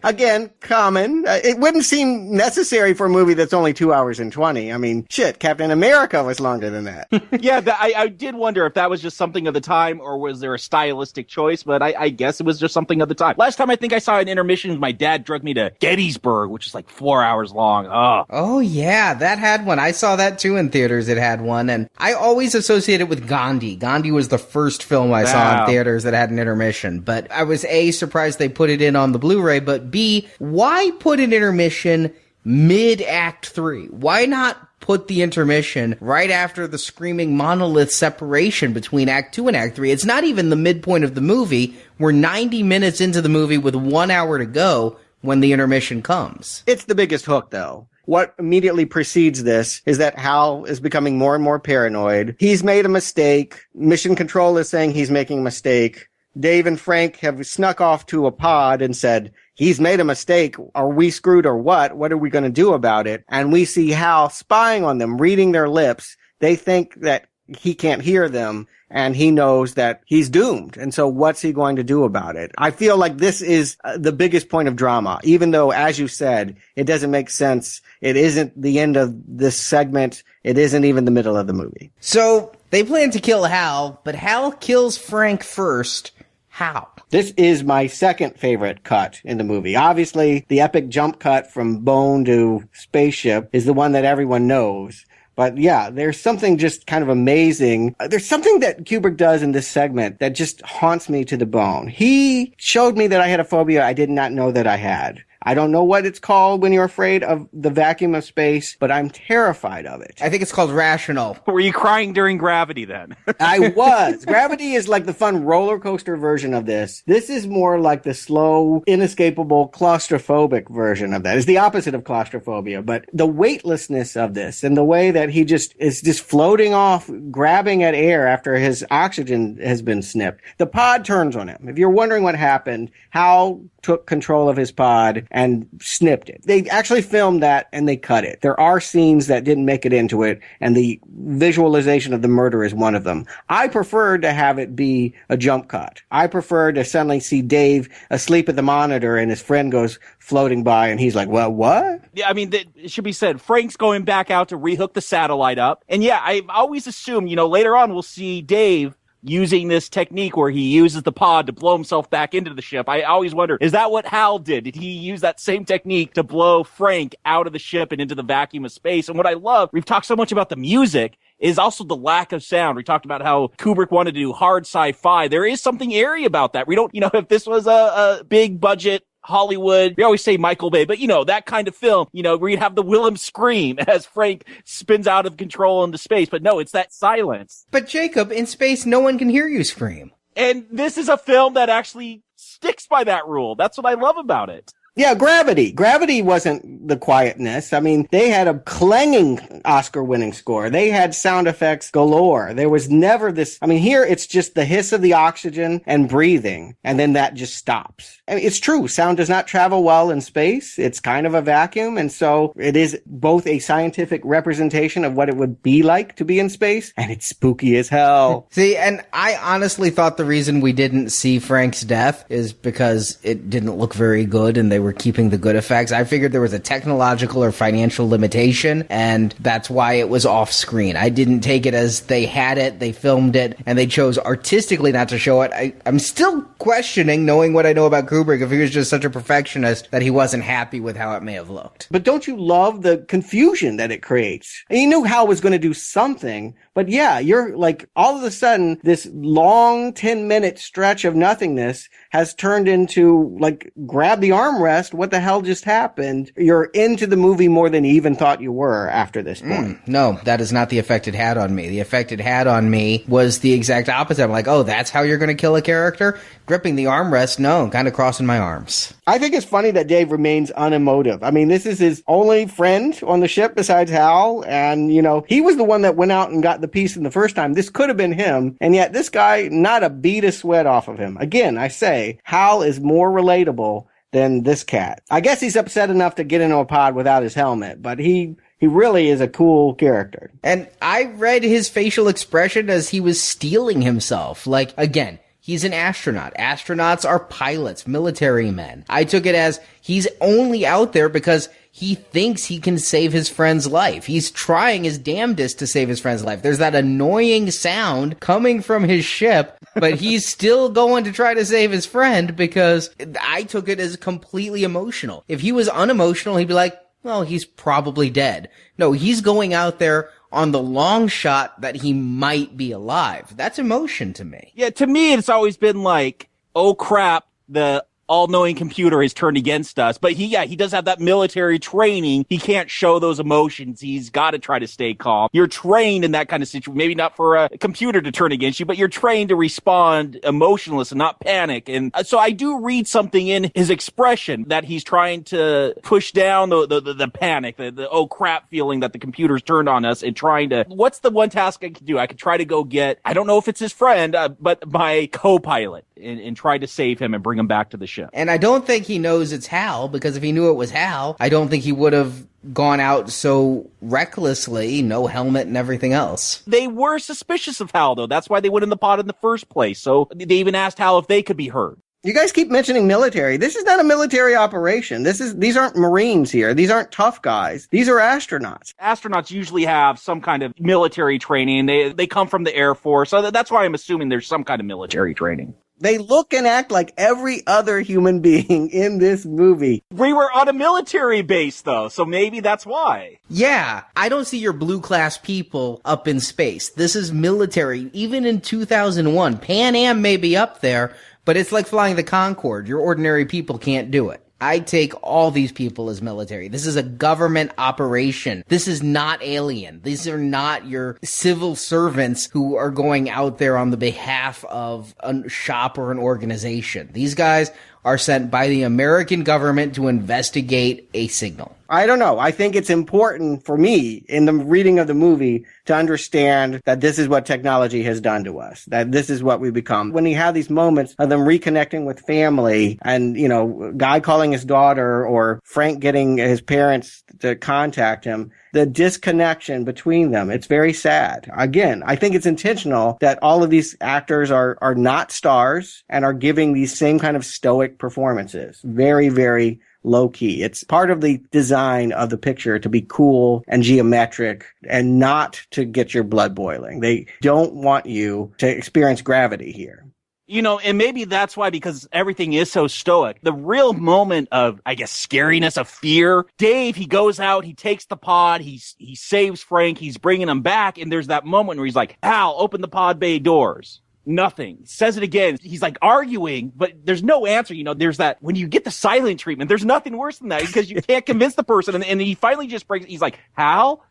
Again, common. It wouldn't seem necessary for a movie that's only 2 hours and 20. I mean, shit, Captain America was longer than that. Yeah, I did wonder if that was just something of the time or was there a stylistic choice, but I guess it was just something of the time. Last time I think I saw an intermission, my dad drugged me to Gettysburg, which is like 4 hours long. Oh, yeah, that had one. I saw that too in theaters. It had one, and I always associate it with Gandhi. Gandhi was the first film I saw in theaters that had an intermission, but I was A, surprised they put it in on the Blu-ray, but B, why put an intermission mid-Act 3? Why not put the intermission right after the screaming monolith separation between Act 2 and Act 3? It's not even the midpoint of the movie. We're 90 minutes into the movie with 1 hour to go when the intermission comes. It's the biggest hook, though. What immediately precedes this is that Hal is becoming more and more paranoid. He's made a mistake. Mission Control is saying he's making a mistake. Dave and Frank have snuck off to a pod and said, he's made a mistake. Are we screwed or what? What are we going to do about it? And we see Hal spying on them, reading their lips. They think that he can't hear them, and he knows that he's doomed. And so what's he going to do about it? I feel like this is the biggest point of drama, even though, as you said, it doesn't make sense. It isn't the end of this segment. It isn't even the middle of the movie. So they plan to kill Hal, but Hal kills Frank first. How? This is my second favorite cut in the movie. Obviously, the epic jump cut from bone to spaceship is the one that everyone knows. But yeah, there's something just kind of amazing. There's something that Kubrick does in this segment that just haunts me to the bone. He showed me that I had a phobia I did not know that I had. I don't know what it's called when you're afraid of the vacuum of space, but I'm terrified of it. I think it's called rational. Were you crying during Gravity then? I was. Gravity is like the fun roller coaster version of this. This is more like the slow, inescapable, claustrophobic version of that. It's the opposite of claustrophobia, but the weightlessness of this and the way that he just is just floating off, grabbing at air after his oxygen has been snipped. The pod turns on him. If you're wondering what happened, Hal took control of his pod and snipped it. They actually filmed that and they cut it. There are scenes that didn't make it into it, and the visualization of the murder is one of them. I preferred to have it be a jump cut. I prefer to suddenly see Dave asleep at the monitor and his friend goes floating by and he's like, well, what? Yeah, I mean, it should be said, Frank's going back out to rehook the satellite up. And yeah, I always assume, later on we'll see Dave using this technique where he uses the pod to blow himself back into the ship. I always wonder, is that what Hal did? Did he use that same technique to blow Frank out of the ship and into the vacuum of space? And what I love, we've talked so much about the music, is also the lack of sound. We talked about how Kubrick wanted to do hard sci-fi. There is something eerie about that. We don't, if this was a big budget Hollywood, we always say Michael Bay, but that kind of film, where you'd have the Willem scream as Frank spins out of control into space. But no, it's that silence. But Jacob, in space, no one can hear you scream. And this is a film that actually sticks by that rule. That's what I love about it. Yeah, Gravity. Gravity wasn't the quietness. I mean, they had a clanging Oscar-winning score. They had sound effects galore. There was never this. I mean, here it's just the hiss of the oxygen and breathing, and then that just stops. I mean, it's true. Sound does not travel well in space. It's kind of a vacuum, and so it is both a scientific representation of what it would be like to be in space, and it's spooky as hell. See, and I honestly thought the reason we didn't see Frank's death is because it didn't look very good, and they were keeping the good effects. I figured there was a technological or financial limitation, and that's why it was off screen. I didn't take it as they had it, they filmed it, and they chose artistically not to show it. I'm still questioning, knowing what I know about Kubrick, if he was just such a perfectionist that he wasn't happy with how it may have looked. But don't you love the confusion that it creates? And you knew Hal was going to do something, but yeah, you're like, all of a sudden, this long 10-minute stretch of nothingness has turned into, like, grab the armrest, what the hell just happened? You're into the movie more than you even thought you were after this point. No, that is not the effect it had on me. The effect it had on me was the exact opposite. I'm like, oh, that's how you're going to kill a character? Gripping the armrest? No, kind of crossing my arms. I think it's funny that Dave remains unemotive. I mean, this is his only friend on the ship besides Hal, and, he was the one that went out and got the piece in the first time. This could have been him, and yet this guy, not a bead of sweat off of him. Again, I say, Hal is more relatable than this cat. I guess he's upset enough to get into a pod without his helmet, but he really is a cool character. And I read his facial expression as he was steeling himself. Like, again, he's an astronaut. Astronauts are pilots, military men. I took it as he's only out there because he thinks he can save his friend's life. He's trying his damnedest to save his friend's life. There's that annoying sound coming from his ship, but he's still going to try to save his friend because I took it as completely emotional. If he was unemotional, he'd be like, well, he's probably dead. No, he's going out there on the long shot that he might be alive. That's emotion to me. Yeah, to me, it's always been like, oh crap, the all-knowing computer is turned against us. But he does have that military training. He can't show those emotions. He's got to try to stay calm. You're trained in that kind of situation, maybe not for a computer to turn against you, but you're trained to respond emotionless and not panic. And so I do read something in his expression that he's trying to push down the panic, the oh crap feeling that the computer's turned on us, and trying to, what's the one task I could do? I could try to go get, I don't know if it's his friend, but my co-pilot, and try to save him and bring him back to the ship. And I don't think he knows it's Hal, because if he knew it was Hal, I don't think he would have gone out so recklessly, no helmet and everything else. They were suspicious of Hal, though. That's why they went in the pod in the first place. So they even asked Hal if they could be heard. You guys keep mentioning military. This is not a military operation. These aren't Marines here. These aren't tough guys. These are astronauts. Astronauts usually have some kind of military training. They come from the Air Force. So that's why I'm assuming there's some kind of military training. They look and act like every other human being in this movie. We were on a military base, though, so maybe that's why. Yeah, I don't see your blue-class people up in space. This is military. Even in 2001, Pan Am may be up there, but it's like flying the Concorde. Your ordinary people can't do it. I take all these people as military. This is a government operation. This is not alien. These are not your civil servants who are going out there on the behalf of a shop or an organization. These guys are sent by the American government to investigate a signal. I don't know. I think it's important for me in the reading of the movie to understand that this is what technology has done to us, that this is what we become. When you have these moments of them reconnecting with family and, you know, Guy calling his daughter or Frank getting his parents to contact him, the disconnection between them, it's very sad. Again, I think it's intentional that all of these actors are not stars and are giving these same kind of stoic performances. Very, very low key. It's part of the design of the picture to be cool and geometric and not to get your blood boiling. They don't want you to experience gravity here. You know, and maybe that's why, because everything is so stoic. The real moment of, I guess, scariness, of fear, Dave, he goes out, he takes the pod, he saves Frank, he's bringing him back, and there's that moment where he's like, Hal, open the pod bay doors. Nothing. Says it again. He's like arguing, but there's no answer. You know, there's that, when you get the silent treatment, there's nothing worse than that, because you can't convince the person. And he finally just breaks, he's like, Hal?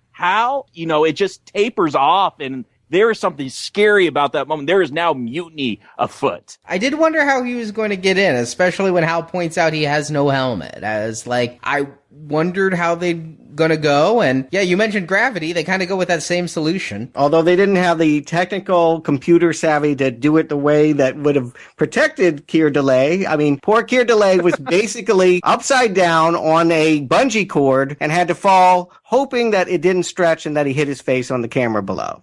You know, it just tapers off, and there is something scary about that moment. There is now mutiny afoot. I did wonder how he was going to get in, especially when Hal points out he has no helmet. I wondered how they'd gonna go, and yeah, you mentioned gravity. They kind of go with that same solution. Although they didn't have the technical computer savvy to do it the way that would have protected Keir Delay. I mean, poor Keir Delay was basically upside down on a bungee cord and had to fall, hoping that it didn't stretch and that he hit his face on the camera below.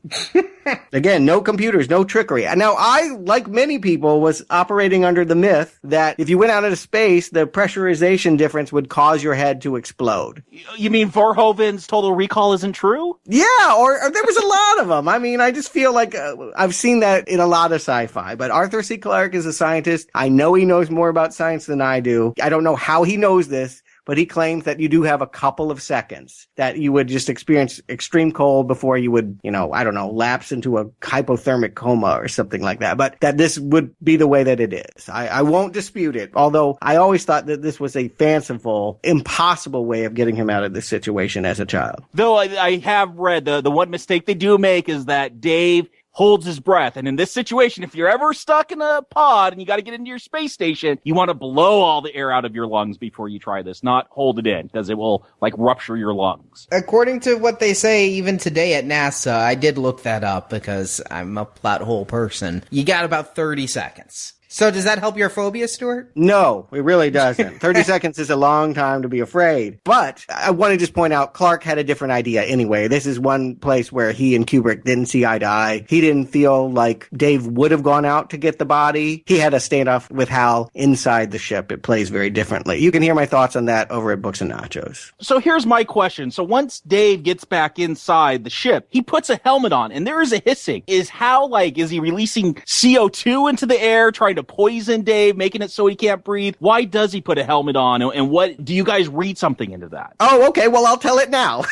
Again, no computers, no trickery. Now, I, like many people, was operating under the myth that if you went out into space, the pressurization difference would cause your head to explode. You mean Verhoeven's Total Recall isn't true? Yeah, or there was a lot of them. I mean, I just feel like I've seen that in a lot of sci-fi. But Arthur C. Clarke is a scientist. I know he knows more about science than I do. I don't know how he knows this, but he claims that you do have a couple of seconds that you would just experience extreme cold before you would, you know, I don't know, lapse into a hypothermic coma or something like that. But that this would be the way that it is. I won't dispute it, although I always thought that this was a fanciful, impossible way of getting him out of this situation as a child. Though I have read the one mistake they do make is that Dave holds his breath. And in this situation, if you're ever stuck in a pod and you got to get into your space station, you want to blow all the air out of your lungs before you try this, not hold it in, because it will like rupture your lungs. According to what they say even today at NASA, I did look that up because I'm a plot hole person, you got about 30 seconds. So does that help your phobia, Stuart? No, it really doesn't. 30 seconds is a long time to be afraid. But I want to just point out, Clark had a different idea anyway. This is one place where he and Kubrick didn't see eye to eye. He didn't feel like Dave would have gone out to get the body. He had a standoff with Hal inside the ship. It plays very differently. You can hear my thoughts on that over at Books and Nachos. So here's my question. So once Dave gets back inside the ship, he puts a helmet on and there is a hissing. Is he releasing CO2 into the air, trying to poison Dave, making it so he can't breathe? Why does he put a helmet on? And what do you guys read something into that? Oh, okay. Well, I'll tell it now.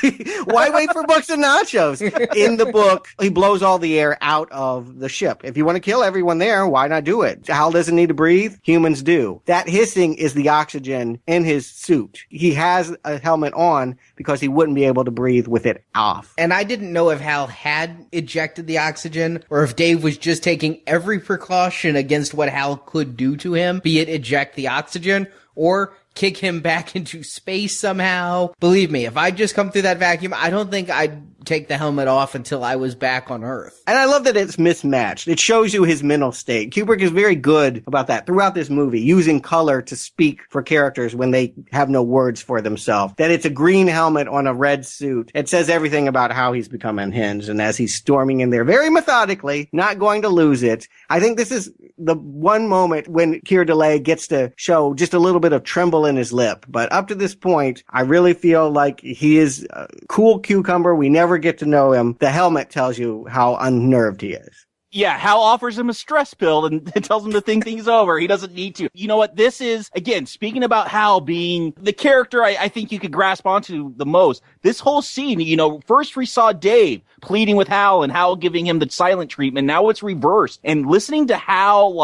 Why wait for Books and Nachos? In the book, he blows all the air out of the ship. If you want to kill everyone there, why not do it? Hal doesn't need to breathe. Humans do. That hissing is the oxygen in his suit. He has a helmet on because he wouldn't be able to breathe with it off. And I didn't know if Hal had ejected the oxygen or if Dave was just taking every precaution against what Hal could do to him, be it eject the oxygen or kick him back into space somehow. Believe me, if I just come through that vacuum, I don't think I'd take the helmet off until I was back on Earth. And I love that it's mismatched. It shows you his mental state. Kubrick is very good about that throughout this movie, using color to speak for characters when they have no words for themselves. That it's a green helmet on a red suit. It says everything about how he's become unhinged. And as he's storming in there very methodically, not going to lose it. I think this is the one moment when Keir Dullea gets to show just a little bit of tremble in his lip. But up to this point, I really feel like he is a cool cucumber. We never get to know him. The helmet tells you how unnerved he is. Yeah, Hal offers him a stress pill and tells him to think things over. He doesn't need to. You know what? This is, again, speaking about Hal being the character I think you could grasp onto the most. This whole scene, first we saw Dave pleading with Hal and Hal giving him the silent treatment. Now it's reversed. And listening to Hal,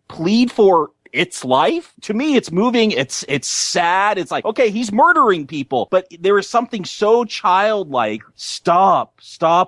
plead for its life, to me, it's moving. It's sad. It's like, okay, he's murdering people, but there is something so childlike. Stop,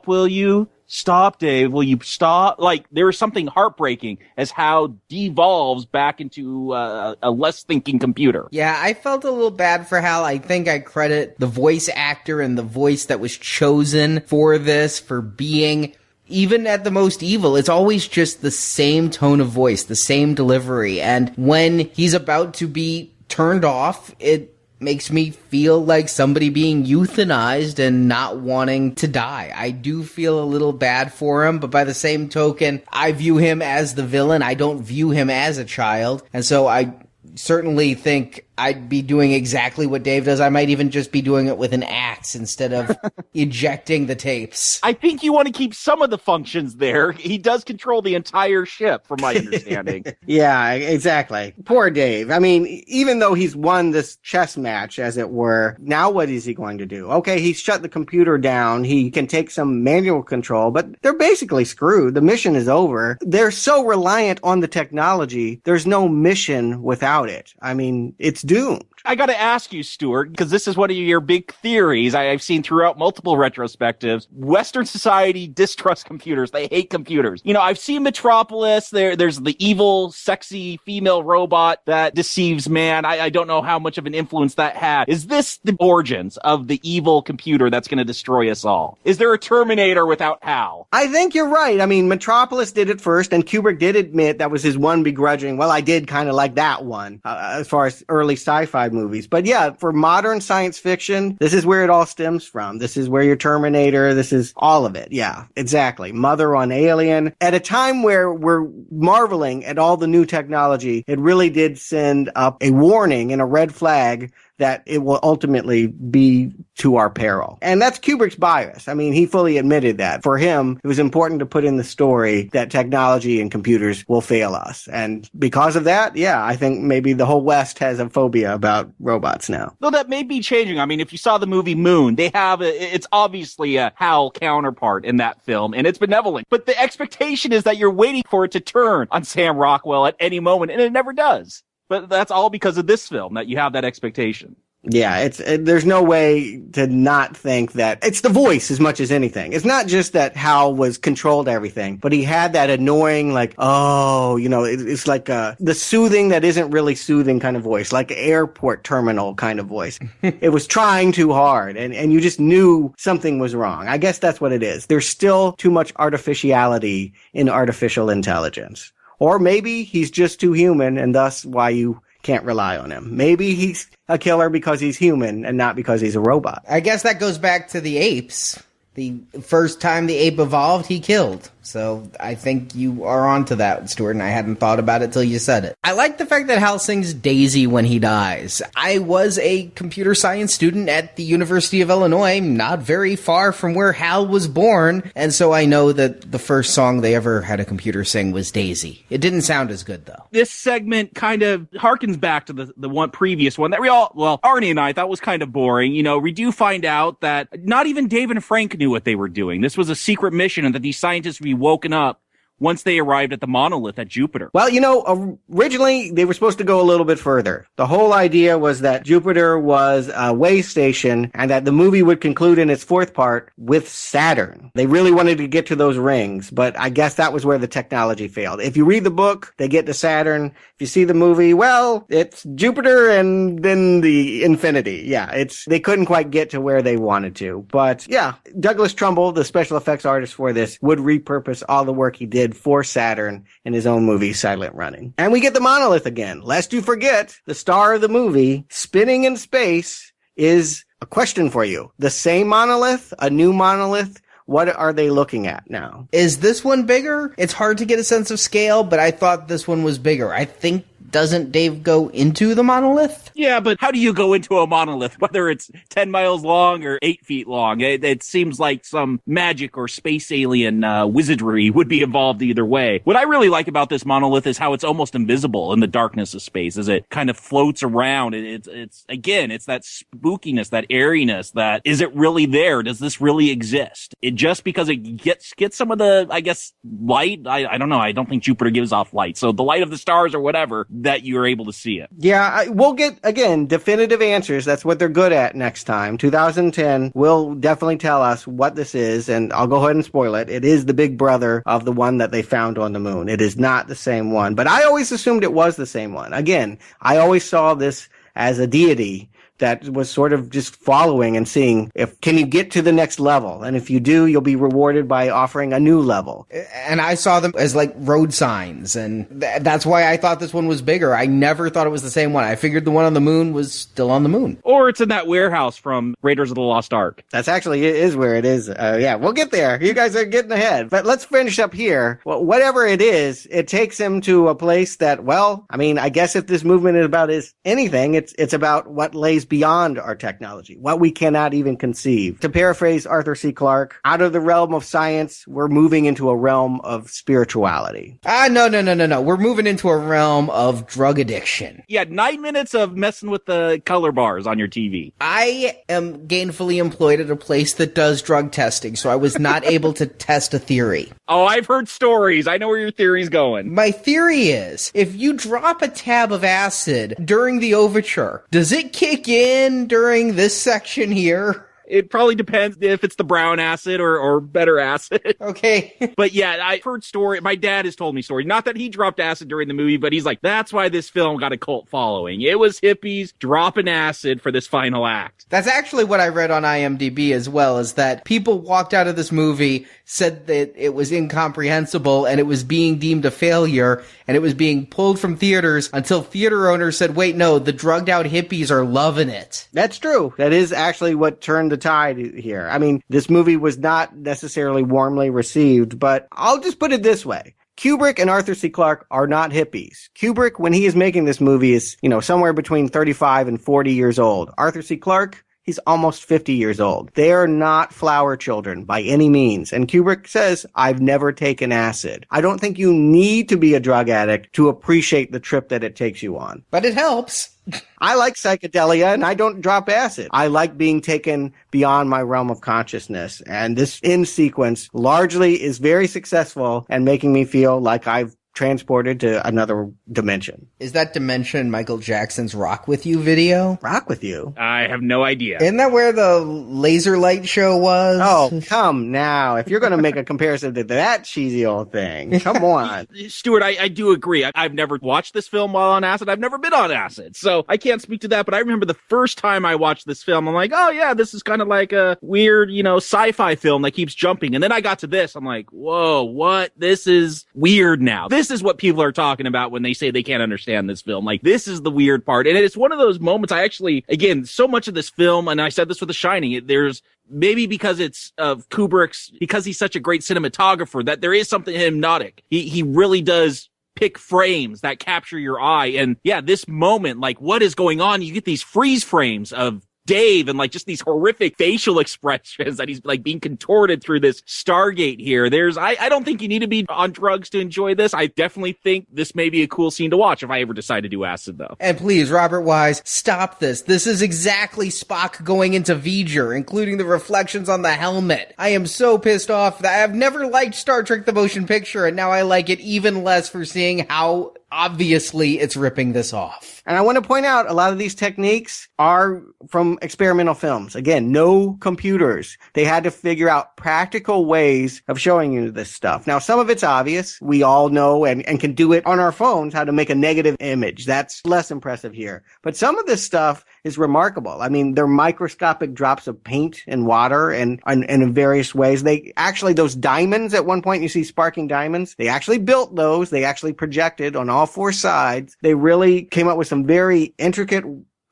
will you? Stop, Dave. Will you stop? There is something heartbreaking as Hal devolves back into a less thinking computer. Yeah, I felt a little bad for Hal. I think I credit the voice actor and the voice that was chosen for this for being, even at the most evil, it's always just the same tone of voice, the same delivery. And when he's about to be turned off, it makes me feel like somebody being euthanized and not wanting to die. I do feel a little bad for him, but by the same token, I view him as the villain. I don't view him as a child. And so I certainly think I'd be doing exactly what Dave does. I might even just be doing it with an axe instead of ejecting the tapes. I think you want to keep some of the functions there. He does control the entire ship, from my understanding. Yeah, exactly. Poor Dave. I mean, even though he's won this chess match, as it were, now what is he going to do? Okay, he's shut the computer down. He can take some manual control, but they're basically screwed. The mission is over. They're so reliant on the technology. There's no mission without it. I mean, it's doomed. I got to ask you, Stuart, because this is one of your big theories I've seen throughout multiple retrospectives. Western society distrusts computers. They hate computers. I've seen Metropolis. There's the evil, sexy female robot that deceives man. I don't know how much of an influence that had. Is this the origins of the evil computer that's going to destroy us all? Is there a Terminator without Hal? I think you're right. I mean, Metropolis did it first, and Kubrick did admit that was his one begrudging, well, I did kind of like that one, as far as early sci-fi movies. But yeah, for modern science fiction, this is where it all stems from. This is where your Terminator, this is all of it. Yeah, exactly. Mother on Alien. At a time where we're marveling at all the new technology, it really did send up a warning and a red flag that it will ultimately be to our peril. And that's Kubrick's bias. I mean, he fully admitted that. For him, it was important to put in the story that technology and computers will fail us. And because of that, yeah, I think maybe the whole West has a phobia about robots now. Though that may be changing. I mean, if you saw the movie Moon, it's obviously a Hal counterpart in that film, and it's benevolent. But the expectation is that you're waiting for it to turn on Sam Rockwell at any moment, and it never does. But that's all because of this film, that you have that expectation. Yeah, there's no way to not think that it's the voice as much as anything. It's not just that Hal was controlled everything, but he had that annoying, it's like the soothing that isn't really soothing kind of voice, like an airport terminal kind of voice. It was trying too hard, and you just knew something was wrong. I guess that's what it is. There's still too much artificiality in artificial intelligence. Or maybe he's just too human, and thus why you can't rely on him. Maybe he's a killer because he's human and not because he's a robot. I guess that goes back to the apes. The first time the ape evolved, he killed. So I think you are onto that, Stuart, and I hadn't thought about it till you said it. I like the fact that Hal sings Daisy when he dies. I was a computer science student at the University of Illinois, not very far from where Hal was born, and so I know that the first song they ever had a computer sing was Daisy. It didn't sound as good, though. This segment kind of harkens back to the one previous one that Arnie and I thought was kind of boring. You know, we do find out that not even Dave and Frank knew what they were doing. This was a secret mission and that these scientists would be woken up once they arrived at the monolith at Jupiter. Well, you know, originally they were supposed to go a little bit further. The whole idea was that Jupiter was a way station and that the movie would conclude in its fourth part with Saturn. They really wanted to get to those rings, but I guess that was where the technology failed. If you read the book, they get to Saturn. If you see the movie, well, it's Jupiter and then the infinity. Yeah, they couldn't quite get to where they wanted to. But yeah, Douglas Trumbull, the special effects artist for this, would repurpose all the work he did for Saturn in his own movie, Silent Running. And we get the monolith again. Lest you forget, the star of the movie, spinning in space, is a question for you. The same monolith? A new monolith? What are they looking at now? Is this one bigger? It's hard to get a sense of scale, but I thought this one was bigger. I think, doesn't Dave go into the monolith? Yeah, but how do you go into a monolith, whether it's 10 miles long or 8 feet long? It seems like some magic or space alien wizardry would be involved either way. What I really like about this monolith is how it's almost invisible in the darkness of space as it kind of floats around. It's that spookiness, that airiness, that is it really there? Does this really exist? Just because it gets some of the, I guess, light, I don't know. I don't think Jupiter gives off light. So the light of the stars or whatever, that you're able to see it. Yeah, we'll get, again, definitive answers. That's what they're good at next time. 2010 will definitely tell us what this is, and I'll go ahead and spoil it. It is the big brother of the one that they found on the moon. It is not the same one, but I always assumed it was the same one. Again, I always saw this as a deity that was sort of just following and seeing can you get to the next level? And if you do, you'll be rewarded by offering a new level. And I saw them as like road signs, and that's why I thought this one was bigger. I never thought it was the same one. I figured the one on the moon was still on the moon. Or it's in that warehouse from Raiders of the Lost Ark. That's actually is where it is. Yeah, we'll get there. You guys are getting ahead. But let's finish up here. Well, whatever it is, it takes him to a place that, well, I mean, I guess if this movement is about anything, it's about what lays beyond our technology, what we cannot even conceive. To paraphrase Arthur C. Clarke, out of the realm of science, we're moving into a realm of spirituality. No. We're moving into a realm of drug addiction. Yeah, 9 minutes of messing with the color bars on your TV. I am gainfully employed at a place that does drug testing, so I was not able to test a theory. Oh, I've heard stories. I know where your theory's going. My theory is, if you drop a tab of acid during the overture, does it kick in during this section here? It probably depends if it's the brown acid or better acid. Okay. But yeah, I've heard story. My dad has told me stories. Not that he dropped acid during the movie, but he's like, that's why this film got a cult following. It was hippies dropping acid for this final act. That's actually what I read on IMDb as well, is that people walked out of this movie, said that it was incomprehensible and it was being deemed a failure and it was being pulled from theaters until theater owners said, wait, no, the drugged out hippies are loving it. That's true. That is actually what turned the tide here. I mean, this movie was not necessarily warmly received, but I'll just put it this way. Kubrick and Arthur C. Clarke are not hippies. Kubrick, when he is making this movie, is, somewhere between 35 and 40 years old. Arthur C. Clarke, he's almost 50 years old. They are not flower children by any means. And Kubrick says, I've never taken acid. I don't think you need to be a drug addict to appreciate the trip that it takes you on. But it helps. I like psychedelia and I don't drop acid. I like being taken beyond my realm of consciousness. And this end sequence largely is very successful and making me feel like I've transported to another dimension. Is that dimension Michael Jackson's Rock With You video? Rock With You? I have no idea. Isn't that where the laser light show was? Oh, come now. If you're going to make a comparison to that cheesy old thing, come on. Stuart, I do agree. I've never watched this film while on acid. I've never been on acid. So I can't speak to that, but I remember the first time I watched this film, I'm like, oh yeah, this is kind of like a weird, sci-fi film that keeps jumping. And then I got to this. I'm like, whoa, what? This is weird now. This this is what people are talking about when they say they can't understand this film. Like, this is the weird part. And it's one of those moments I actually, again, so much of this film, and I said this with The Shining, there's maybe because it's of Kubrick's, because he's such a great cinematographer, that there is something hypnotic. He really does pick frames that capture your eye. And yeah, this moment, like, what is going on? You get these freeze frames of Dave and like just these horrific facial expressions that he's like being contorted through this Stargate here. I don't think you need to be on drugs to enjoy this. I definitely think this may be a cool scene to watch if I ever decide to do acid, though. And please, Robert Wise, stop this. This is exactly Spock going into V'ger, including the reflections on the helmet. I am so pissed off that I've never liked Star Trek the Motion Picture, and now I like it even less for seeing how obviously it's ripping this off. And I want to point out, a lot of these techniques are from experimental films. Again, no computers. They had to figure out practical ways of showing you this stuff. Now, some of it's obvious. We all know and can do it on our phones, how to make a negative image. That's less impressive here. But some of this stuff is remarkable. I mean, they're microscopic drops of paint and water and in various ways. They actually, those diamonds at one point, you see sparking diamonds. They actually built those. They actually projected on all four sides. They really came up with some very intricate,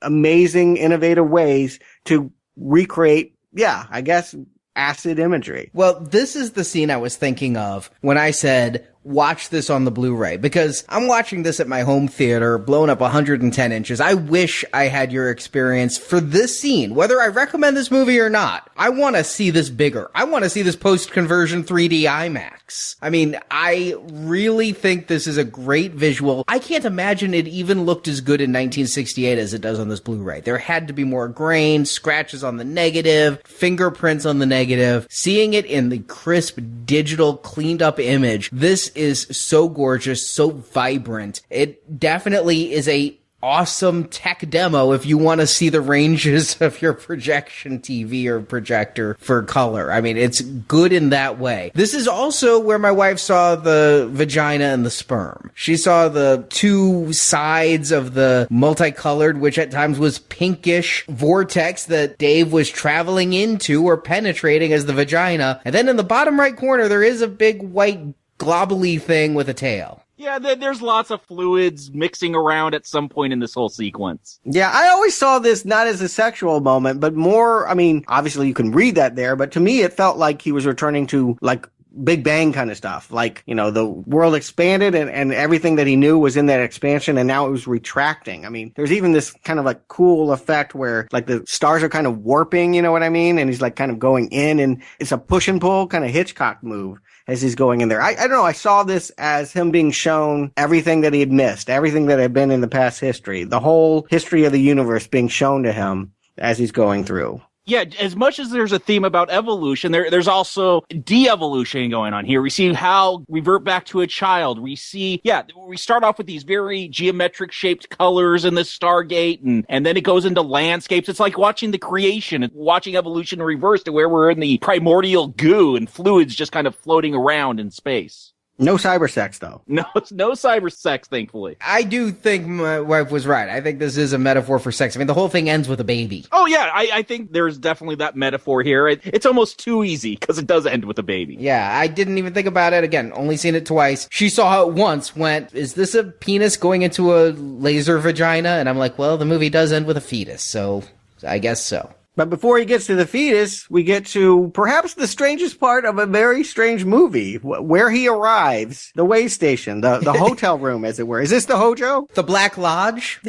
amazing, innovative ways to recreate, I guess, acid imagery. Well, this is the scene I was thinking of when I said, watch this on the Blu-ray, because I'm watching this at my home theater, blown up 110 inches. I wish I had your experience for this scene. Whether I recommend this movie or not, I want to see this bigger. I want to see this post-conversion 3D IMAX. I mean, I really think this is a great visual. I can't imagine it even looked as good in 1968 as it does on this Blu-ray. There had to be more grain, scratches on the negative, fingerprints on the negative. Seeing it in the crisp, digital, cleaned-up image, this is so gorgeous, so vibrant. It definitely is a awesome tech demo if you want to see the ranges of your projection TV or projector for color. I mean, it's good in that way. This is also where my wife saw the vagina and the sperm. She saw the two sides of the multicolored, which at times was pinkish vortex that Dave was traveling into or penetrating as the vagina. And then in the bottom right corner, there is a big white globally thing with a tail. Yeah, there's lots of fluids mixing around at some point in this whole sequence. Yeah, I always saw this not as a sexual moment, but more, I mean, obviously you can read that there, but to me it felt like he was returning to, like, Big Bang kind of stuff. Like, you know, the world expanded and everything that he knew was in that expansion, and now it was retracting. I mean, there's even this kind of like cool effect where like the stars are kind of warping, you know what I mean? And he's like kind of going in, and it's a push and pull kind of Hitchcock move as he's going in there. I don't know. I saw this as him being shown everything that he had missed, everything that had been in the past history, the whole history of the universe being shown to him as he's going through. Yeah, as much as there's a theme about evolution, there's also de-evolution going on here. We see Hal revert back to a child. We see, we start off with these very geometric shaped colors in the Stargate, and then it goes into landscapes. It's like watching the creation, watching evolution in reverse to where we're in the primordial goo and fluids just kind of floating around in space. No cyber sex, though. No cyber sex, thankfully. I do think my wife was right. I think this is a metaphor for sex. I mean, the whole thing ends with a baby. Oh, yeah. I think there's definitely that metaphor here. It's almost too easy because it does end with a baby. Yeah, I didn't even think about it. Again, only seen it twice. She saw it once, went, is this a penis going into a laser vagina? And I'm like, well, the movie does end with a fetus, so I guess so. But before he gets to the fetus, we get to perhaps the strangest part of a very strange movie, where he arrives, the way station, the hotel room, as it were. Is this the Hojo? The Black Lodge?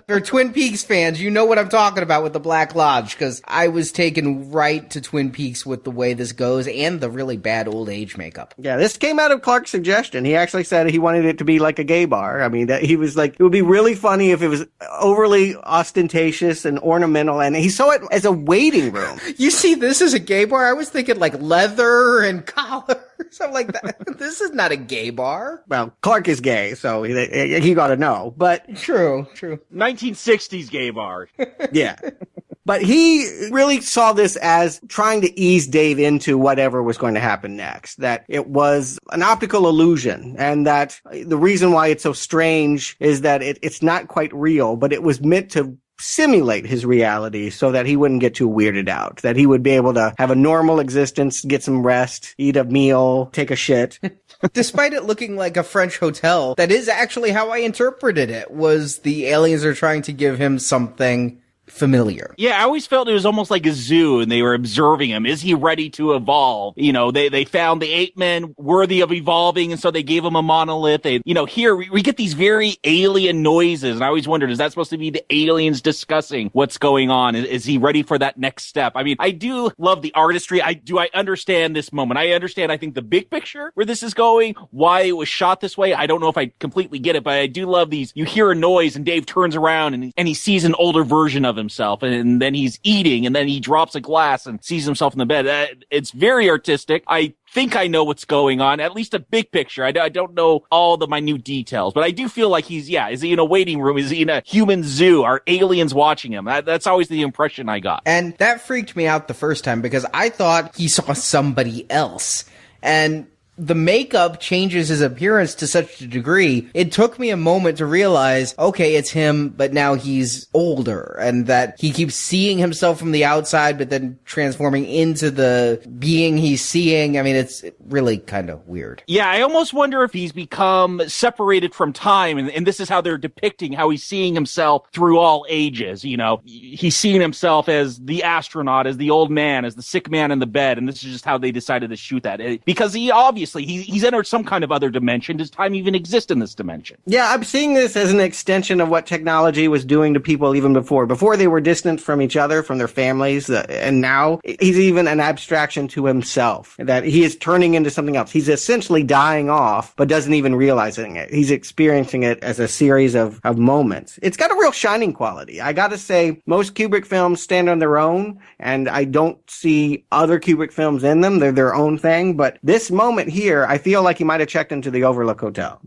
For Twin Peaks fans, you know what I'm talking about with the Black Lodge, because I was taken right to Twin Peaks with the way this goes and the really bad old age makeup. Yeah, this came out of Clark's suggestion. He actually said he wanted it to be like a gay bar. I mean, that he was like, it would be really funny if it was overly ostentatious and ornamental, and he saw it as a waiting room. You see this as a gay bar? I was thinking like leather and collars. I'm like, this is not a gay bar. Well, Clark is gay, so he got to know. But True. 1960s gay bar. Yeah. But he really saw this as trying to ease Dave into whatever was going to happen next, that it was an optical illusion, and that the reason why it's so strange is that it's not quite real, but it was meant to simulate his reality so that he wouldn't get too weirded out, that he would be able to have a normal existence, get some rest, eat a meal, take a shit. Despite it looking like a French hotel, that is actually how I interpreted it, was the aliens are trying to give him something familiar. Yeah, I always felt it was almost like a zoo and they were observing him. Is he ready to evolve? You know, they found the ape men worthy of evolving, and so they gave him a monolith. Here we get these very alien noises, and I always wondered, is that supposed to be the aliens discussing what's going on? Is he ready for that next step? I mean, I do love the artistry. I understand this moment. I think the big picture where this is going, why it was shot this way. I don't know if I completely get it, but I do love these. You hear a noise and Dave turns around and he sees an older version of himself, and then he's eating, and then he drops a glass and sees himself in the bed. It's very artistic. I think I know what's going on, at least a big picture. I don't know all the minute details, but I do feel like is he in a waiting room? Is he in a human zoo? Are aliens watching him? That's always the impression I got. And that freaked me out the first time because I thought he saw somebody else. And the makeup changes his appearance to such a degree, it took me a moment to realize, okay, it's him, but now he's older, and that he keeps seeing himself from the outside, but then transforming into the being he's seeing. I mean, it's really kind of weird. Yeah, I almost wonder if he's become separated from time, and this is how they're depicting how he's seeing himself through all ages. You know, he's seeing himself as the astronaut, as the old man, as the sick man in the bed, and this is just how they decided to shoot that. Because he obviously he's entered some kind of other dimension. Does time even exist in this dimension? Yeah, I'm seeing this as an extension of what technology was doing to people even before. Before they were distant from each other, from their families, and now he's even an abstraction to himself, that he is turning into something else. He's essentially dying off, but doesn't even realizing it. He's experiencing it as a series of moments. It's got a real shining quality. I gotta say, most Kubrick films stand on their own, and I don't see other Kubrick films in them. They're their own thing, but this moment here, I feel like he might have checked into the Overlook Hotel.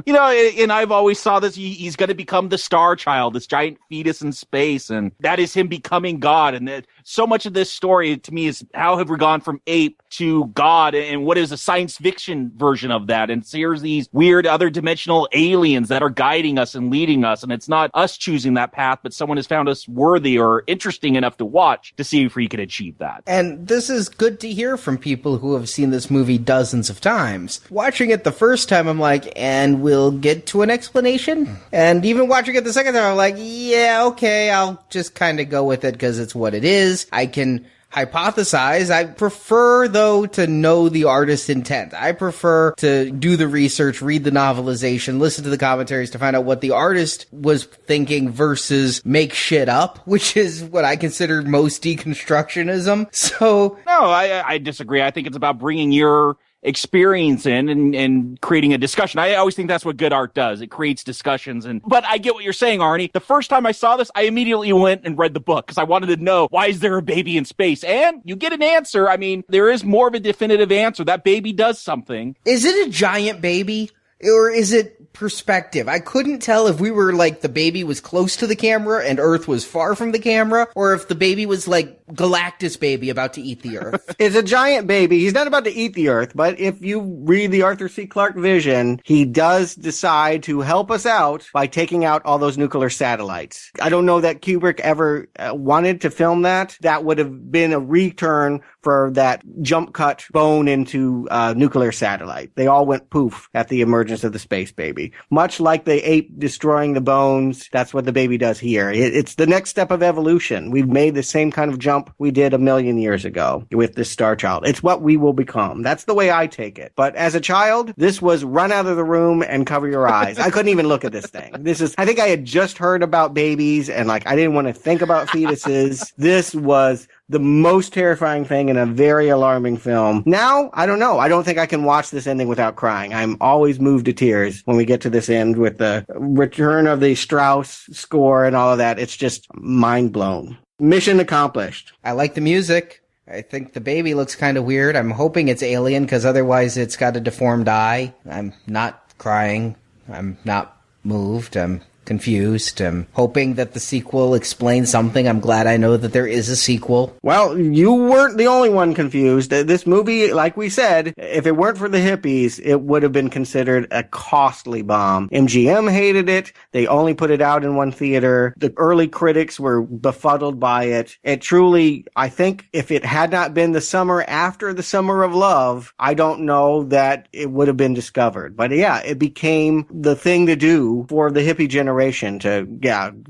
You know, and I've always saw this, he's going to become the star child, this giant fetus in space, and that is him becoming God. And that so much of this story to me is how have we gone from ape to God, and what is a science fiction version of that? And so here's these weird other dimensional aliens that are guiding us and leading us, and it's not us choosing that path, but someone has found us worthy or interesting enough to watch to see if we can achieve that. And this is good to hear from people who have seen this movie dozens of times. Watching it the first time, I'm like, and we'll get to an explanation? And even watching it the second time, I'm like, yeah, okay, I'll just kind of go with it because it's what it is. I can hypothesize. I prefer, though, to know the artist's intent. I prefer to do the research, read the novelization, listen to the commentaries to find out what the artist was thinking versus make shit up, which is what I consider most deconstructionism. So no, I disagree. I think it's about bringing your experience in and creating a discussion. I always think that's what good art does. It creates discussions. But I get what you're saying, Arnie. The first time I saw this, I immediately went and read the book because I wanted to know, why is there a baby in space? And you get an answer. I mean, there is more of a definitive answer. That baby does something. Is it a giant baby? Or is it perspective? I couldn't tell if we were like the baby was close to the camera and Earth was far from the camera, or if the baby was like Galactus baby about to eat the Earth. It's a giant baby. He's not about to eat the Earth, but if you read the Arthur C. Clarke vision, he does decide to help us out by taking out all those nuclear satellites. I don't know that Kubrick ever wanted to film that. That would have been a return for that jump cut bone into nuclear satellite. They all went poof at the emergence of the space baby. Much like the ape destroying the bones, that's what the baby does here. It's the next step of evolution. We've made the same kind of jump we did 1,000,000 years ago with this star child. It's what we will become. That's the way I take it. But as a child, this was run out of the room and cover your eyes. I couldn't even look at this thing. I think I had just heard about babies and I didn't want to think about fetuses. This was the most terrifying thing in a very alarming film. Now, I don't know. I don't think I can watch this ending without crying. I'm always moved to tears when we get to this end with the return of the Strauss score and all of that. It's just mind blown. Mission accomplished. I like the music. I think the baby looks kind of weird. I'm hoping it's alien because otherwise it's got a deformed eye. I'm not crying. I'm not moved. I'm confused. I'm hoping that the sequel explains something. I'm glad I know that there is a sequel. Well, you weren't the only one confused. This movie, like we said, if it weren't for the hippies, it would have been considered a costly bomb. MGM hated it. They only put it out in one theater. The early critics were befuddled by it. It truly, I think, if it had not been the summer after the Summer of Love, I don't know that it would have been discovered. But yeah, it became the thing to do for the hippie generation to,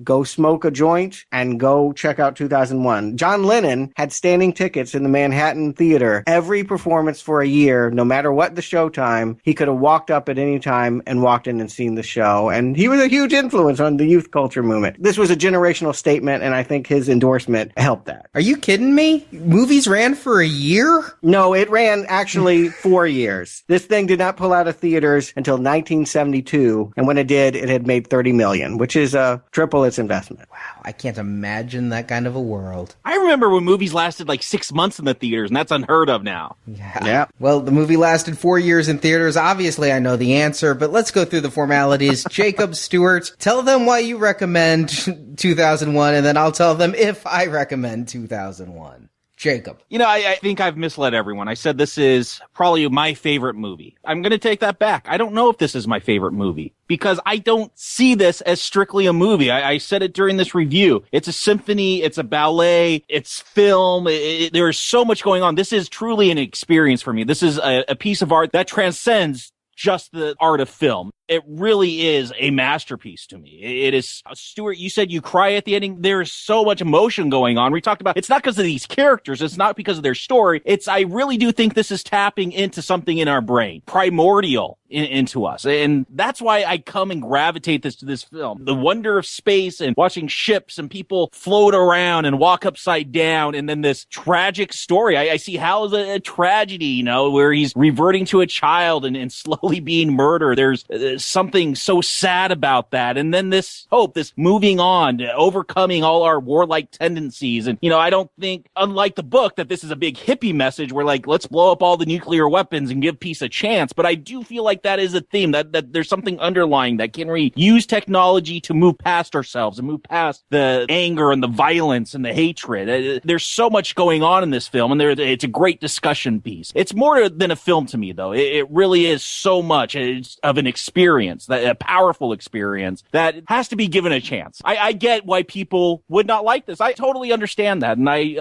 go smoke a joint and go check out 2001. John Lennon had standing tickets in the Manhattan Theater. Every performance for a year, no matter what the showtime, he could have walked up at any time and walked in and seen the show. And he was a huge influence on the youth culture movement. This was a generational statement, and I think his endorsement helped that. Are you kidding me? Movies ran for a year? No, it ran actually 4 years. This thing did not pull out of theaters until 1972, and when it did, it had made $30 million, which is triple its investment. Wow, I can't imagine that kind of a world. I remember when movies lasted like 6 months in the theaters, and that's unheard of now. Yeah. Well, the movie lasted 4 years in theaters. Obviously, I know the answer, but let's go through the formalities. Jakob, Stuart, tell them why you recommend 2001, and then I'll tell them if I recommend 2001. Jakob. I think I've misled everyone. I said this is probably my favorite movie. I'm going to take that back. I don't know if this is my favorite movie because I don't see this as strictly a movie. I said it during this review. It's a symphony. It's a ballet. It's film. There is so much going on. This is truly an experience for me. This is a piece of art that transcends just the art of film. It really is a masterpiece to me. It is, Stuart, you said you cry at the ending. There's so much emotion going on. We talked about, it's not because of these characters. It's not because of their story. I really do think this is tapping into something in our brain, primordial into us. And that's why I come and gravitate to this film. The wonder of space and watching ships and people float around and walk upside down. And then this tragic story. I see Hal as a tragedy, where he's reverting to a child and slowly being murdered. There's something so sad about that. And then this hope, this moving on, overcoming all our warlike tendencies. And, I don't think, unlike the book, that this is a big hippie message where let's blow up all the nuclear weapons and give peace a chance. But I do feel like that is a theme, that there's something underlying that can we use technology to move past ourselves and move past the anger and the violence and the hatred. There's so much going on in this film, and it's a great discussion piece. It's more than a film to me, though. It really is so much of an experience, a powerful experience that has to be given a chance. I get why people would not like this. I totally understand that,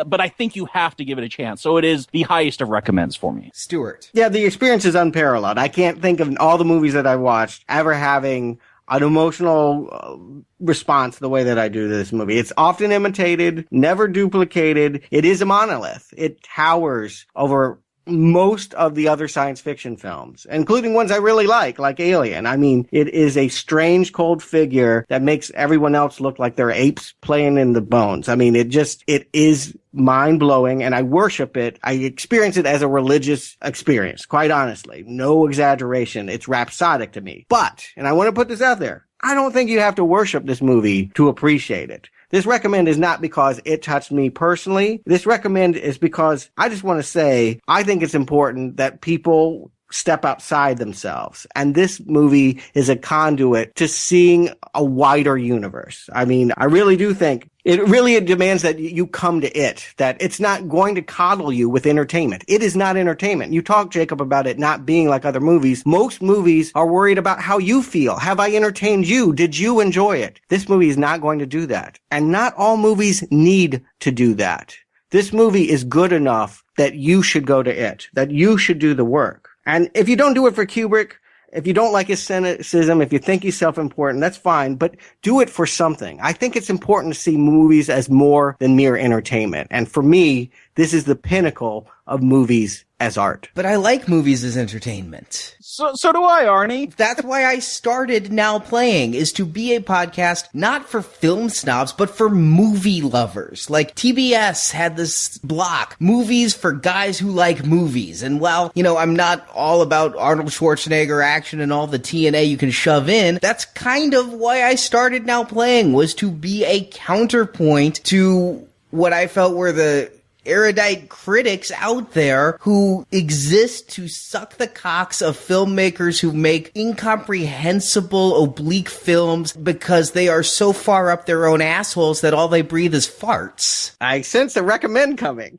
but I think you have to give it a chance. So it is the highest of recommends for me. Stuart. Yeah, the experience is unparalleled. I can't think of all the movies that I've watched ever having an emotional response the way that I do to this movie. It's often imitated, never duplicated. It is a monolith. It towers over most of the other science fiction films, including ones I really like Alien. I mean, it is a strange, cold figure that makes everyone else look like they're apes playing in the bones. I mean, it is mind-blowing, and I worship it. I experience it as a religious experience, quite honestly. No exaggeration. It's rhapsodic to me. But, and I want to put this out there, I don't think you have to worship this movie to appreciate it. This recommend is not because it touched me personally. This recommend is because I just want to say, I think it's important that people step outside themselves. And this movie is a conduit to seeing a wider universe. I mean, I really do think it really demands that you come to it, that it's not going to coddle you with entertainment. It is not entertainment. You talk, Jacob, about it not being like other movies. Most movies are worried about how you feel. Have I entertained you? Did you enjoy it? This movie is not going to do that. And not all movies need to do that. This movie is good enough that you should go to it, that you should do the work. And if you don't do it for Kubrick, if you don't like his cynicism, if you think he's self-important, that's fine, but do it for something. I think it's important to see movies as more than mere entertainment. And for me, this is the pinnacle of movies as art. But I like movies as entertainment. So do I, Arnie. That's why I started Now Playing, is to be a podcast not for film snobs, but for movie lovers. Like TBS had this block, movies for guys who like movies. And while, I'm not all about Arnold Schwarzenegger action and all the TNA you can shove in, that's kind of why I started Now Playing, was to be a counterpoint to what I felt were the erudite critics out there who exist to suck the cocks of filmmakers who make incomprehensible, oblique films because they are so far up their own assholes that all they breathe is farts. I sense a recommend coming.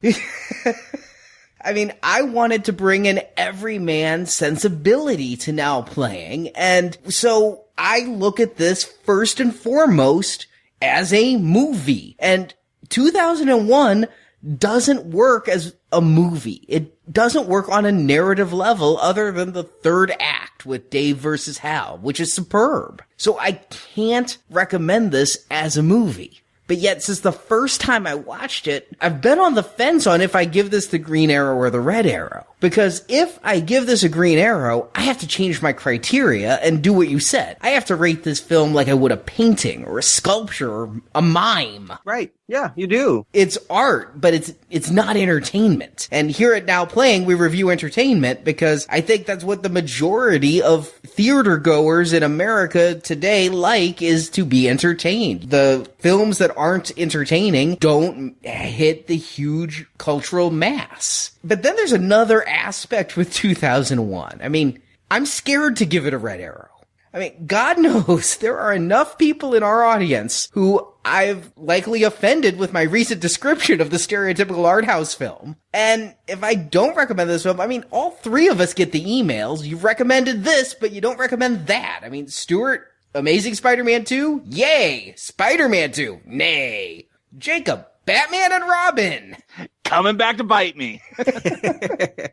I mean, I wanted to bring an everyman sensibility to Now Playing, and so I look at this first and foremost as a movie. And 2001 doesn't work as a movie. It doesn't work on a narrative level other than the third act with Dave versus Hal, which is superb. So I can't recommend this as a movie. But yet, since the first time I watched it, I've been on the fence on if I give this the green arrow or the red arrow. Because if I give this a green arrow, I have to change my criteria and do what you said. I have to rate this film like I would a painting or a sculpture or a mime. Right. Yeah, you do. It's art, but it's not entertainment. And here at Now Playing, we review entertainment because I think that's what the majority of theater goers in America today like, is to be entertained. The films that aren't entertaining don't hit the huge cultural mass. But then there's another aspect with 2001. I mean, I'm scared to give it a red arrow. I mean, God knows there are enough people in our audience who I've likely offended with my recent description of the stereotypical art house film. And if I don't recommend this film, I mean, all three of us get the emails. You've recommended this, but you don't recommend that. I mean, Stuart, Amazing Spider-Man 2? Yay! Spider-Man 2? Nay. Jakob, Batman and Robin. Coming back to bite me.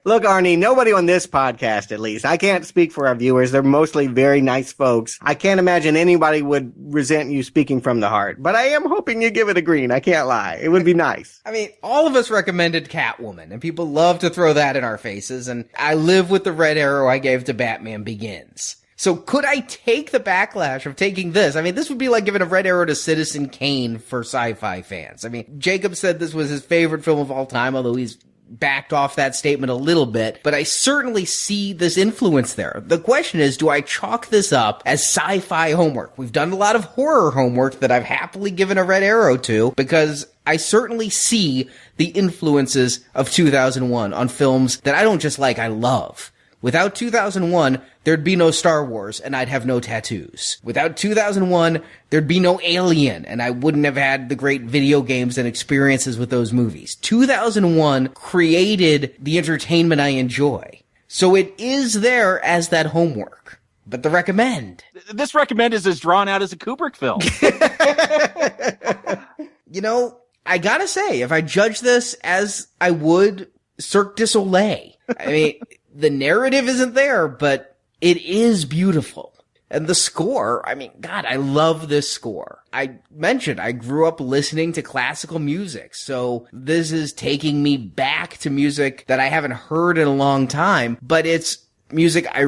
Look, Arnie, nobody on this podcast, at least, I can't speak for our viewers. They're mostly very nice folks. I can't imagine anybody would resent you speaking from the heart. But I am hoping you give it a green. I can't lie. It would be nice. I mean, all of us recommended Catwoman, and people love to throw that in our faces, and I live with the red arrow I gave to Batman Begins. So could I take the backlash of taking this? I mean, this would be like giving a red arrow to Citizen Kane for sci-fi fans. I mean, Jacob said this was his favorite film of all time, although he's backed off that statement a little bit, but I certainly see this influence there. The question is, do I chalk this up as sci-fi homework? We've done a lot of horror homework that I've happily given a red arrow to, because I certainly see the influences of 2001 on films that I don't just like, I love. Without 2001, there'd be no Star Wars, and I'd have no tattoos. Without 2001, there'd be no Alien, and I wouldn't have had the great video games and experiences with those movies. 2001 created the entertainment I enjoy. So it is there as that homework. But the recommend. This recommend is as drawn out as a Kubrick film. You know, I gotta say, if I judge this as I would Cirque du Soleil, I mean, the narrative isn't there, but it is beautiful. And the score, I mean, God, I love this score. I mentioned I grew up listening to classical music, so this is taking me back to music that I haven't heard in a long time, but it's music I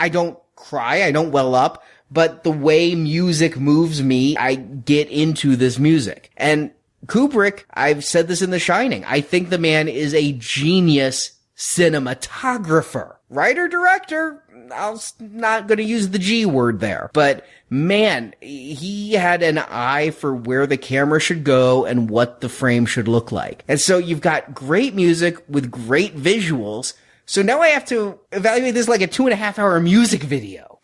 don't cry, I don't well up, but the way music moves me, I get into this music. And Kubrick, I've said this in The Shining, I think the man is a genius cinematographer. Writer, director, I'm not going to use the G word there. But man, he had an eye for where the camera should go and what the frame should look like. And so you've got great music with great visuals. So now I have to evaluate this like a 2.5 hour music video.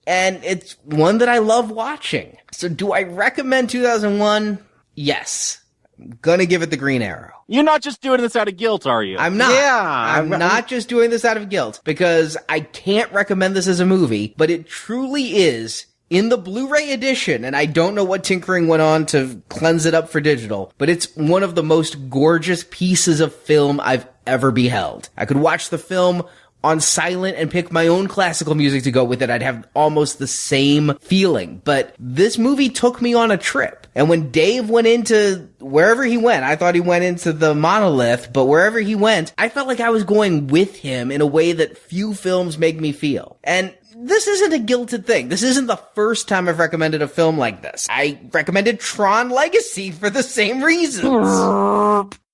And it's one that I love watching. So do I recommend 2001? Yes. I'm gonna give it the green arrow. You're not just doing this out of guilt, are you? I'm not. Yeah. I'm not just doing this out of guilt, because I can't recommend this as a movie, but it truly is in the Blu-ray edition, and I don't know what tinkering went on to cleanse it up for digital, but it's one of the most gorgeous pieces of film I've ever beheld. I could watch the film on silent and pick my own classical music to go with it. I'd have almost the same feeling. But this movie took me on a trip. And when Dave went into wherever he went, I thought he went into the monolith, but wherever he went, I felt like I was going with him in a way that few films make me feel. And this isn't a guilted thing. This isn't the first time I've recommended a film like this. I recommended Tron Legacy for the same reasons.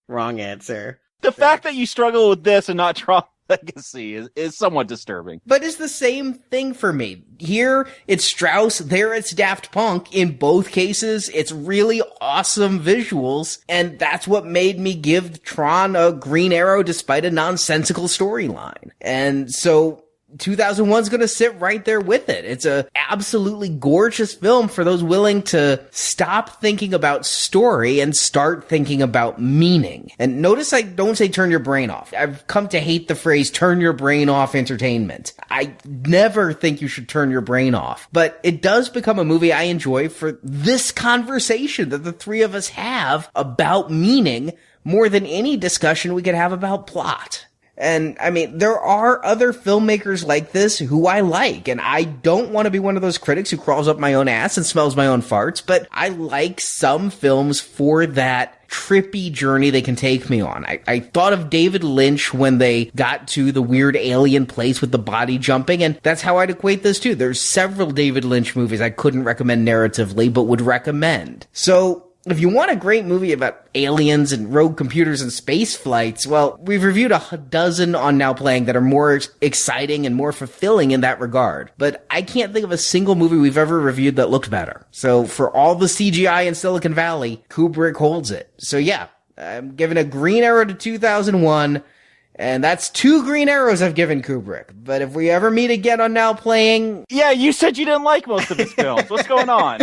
Wrong answer. The fact that you struggle with this and not Tron legacy is somewhat disturbing. But it's the same thing for me. Here, it's Strauss. There, it's Daft Punk. In both cases, it's really awesome visuals. And that's what made me give Tron a Green Arrow despite a nonsensical storyline. And so 2001's going to sit right there with it. It's a absolutely gorgeous film for those willing to stop thinking about story and start thinking about meaning. And notice I don't say turn your brain off. I've come to hate the phrase turn your brain off entertainment. I never think you should turn your brain off. But it does become a movie I enjoy for this conversation that the three of us have about meaning more than any discussion we could have about plot. And, I mean, there are other filmmakers like this who I like, and I don't want to be one of those critics who crawls up my own ass and smells my own farts, but I like some films for that trippy journey they can take me on. I thought of David Lynch when they got to the weird alien place with the body jumping, and that's how I'd equate this too. There's several David Lynch movies I couldn't recommend narratively, but would recommend. So, if you want a great movie about aliens and rogue computers and space flights, well, we've reviewed a dozen on Now Playing that are more exciting and more fulfilling in that regard. But I can't think of a single movie we've ever reviewed that looked better. So for all the CGI in Silicon Valley, Kubrick holds it. So yeah, I'm giving a Green Arrow to 2001. And that's 2 Green Arrows I've given Kubrick. But if we ever meet again on Now Playing... Yeah, you said you didn't like most of his films. What's going on?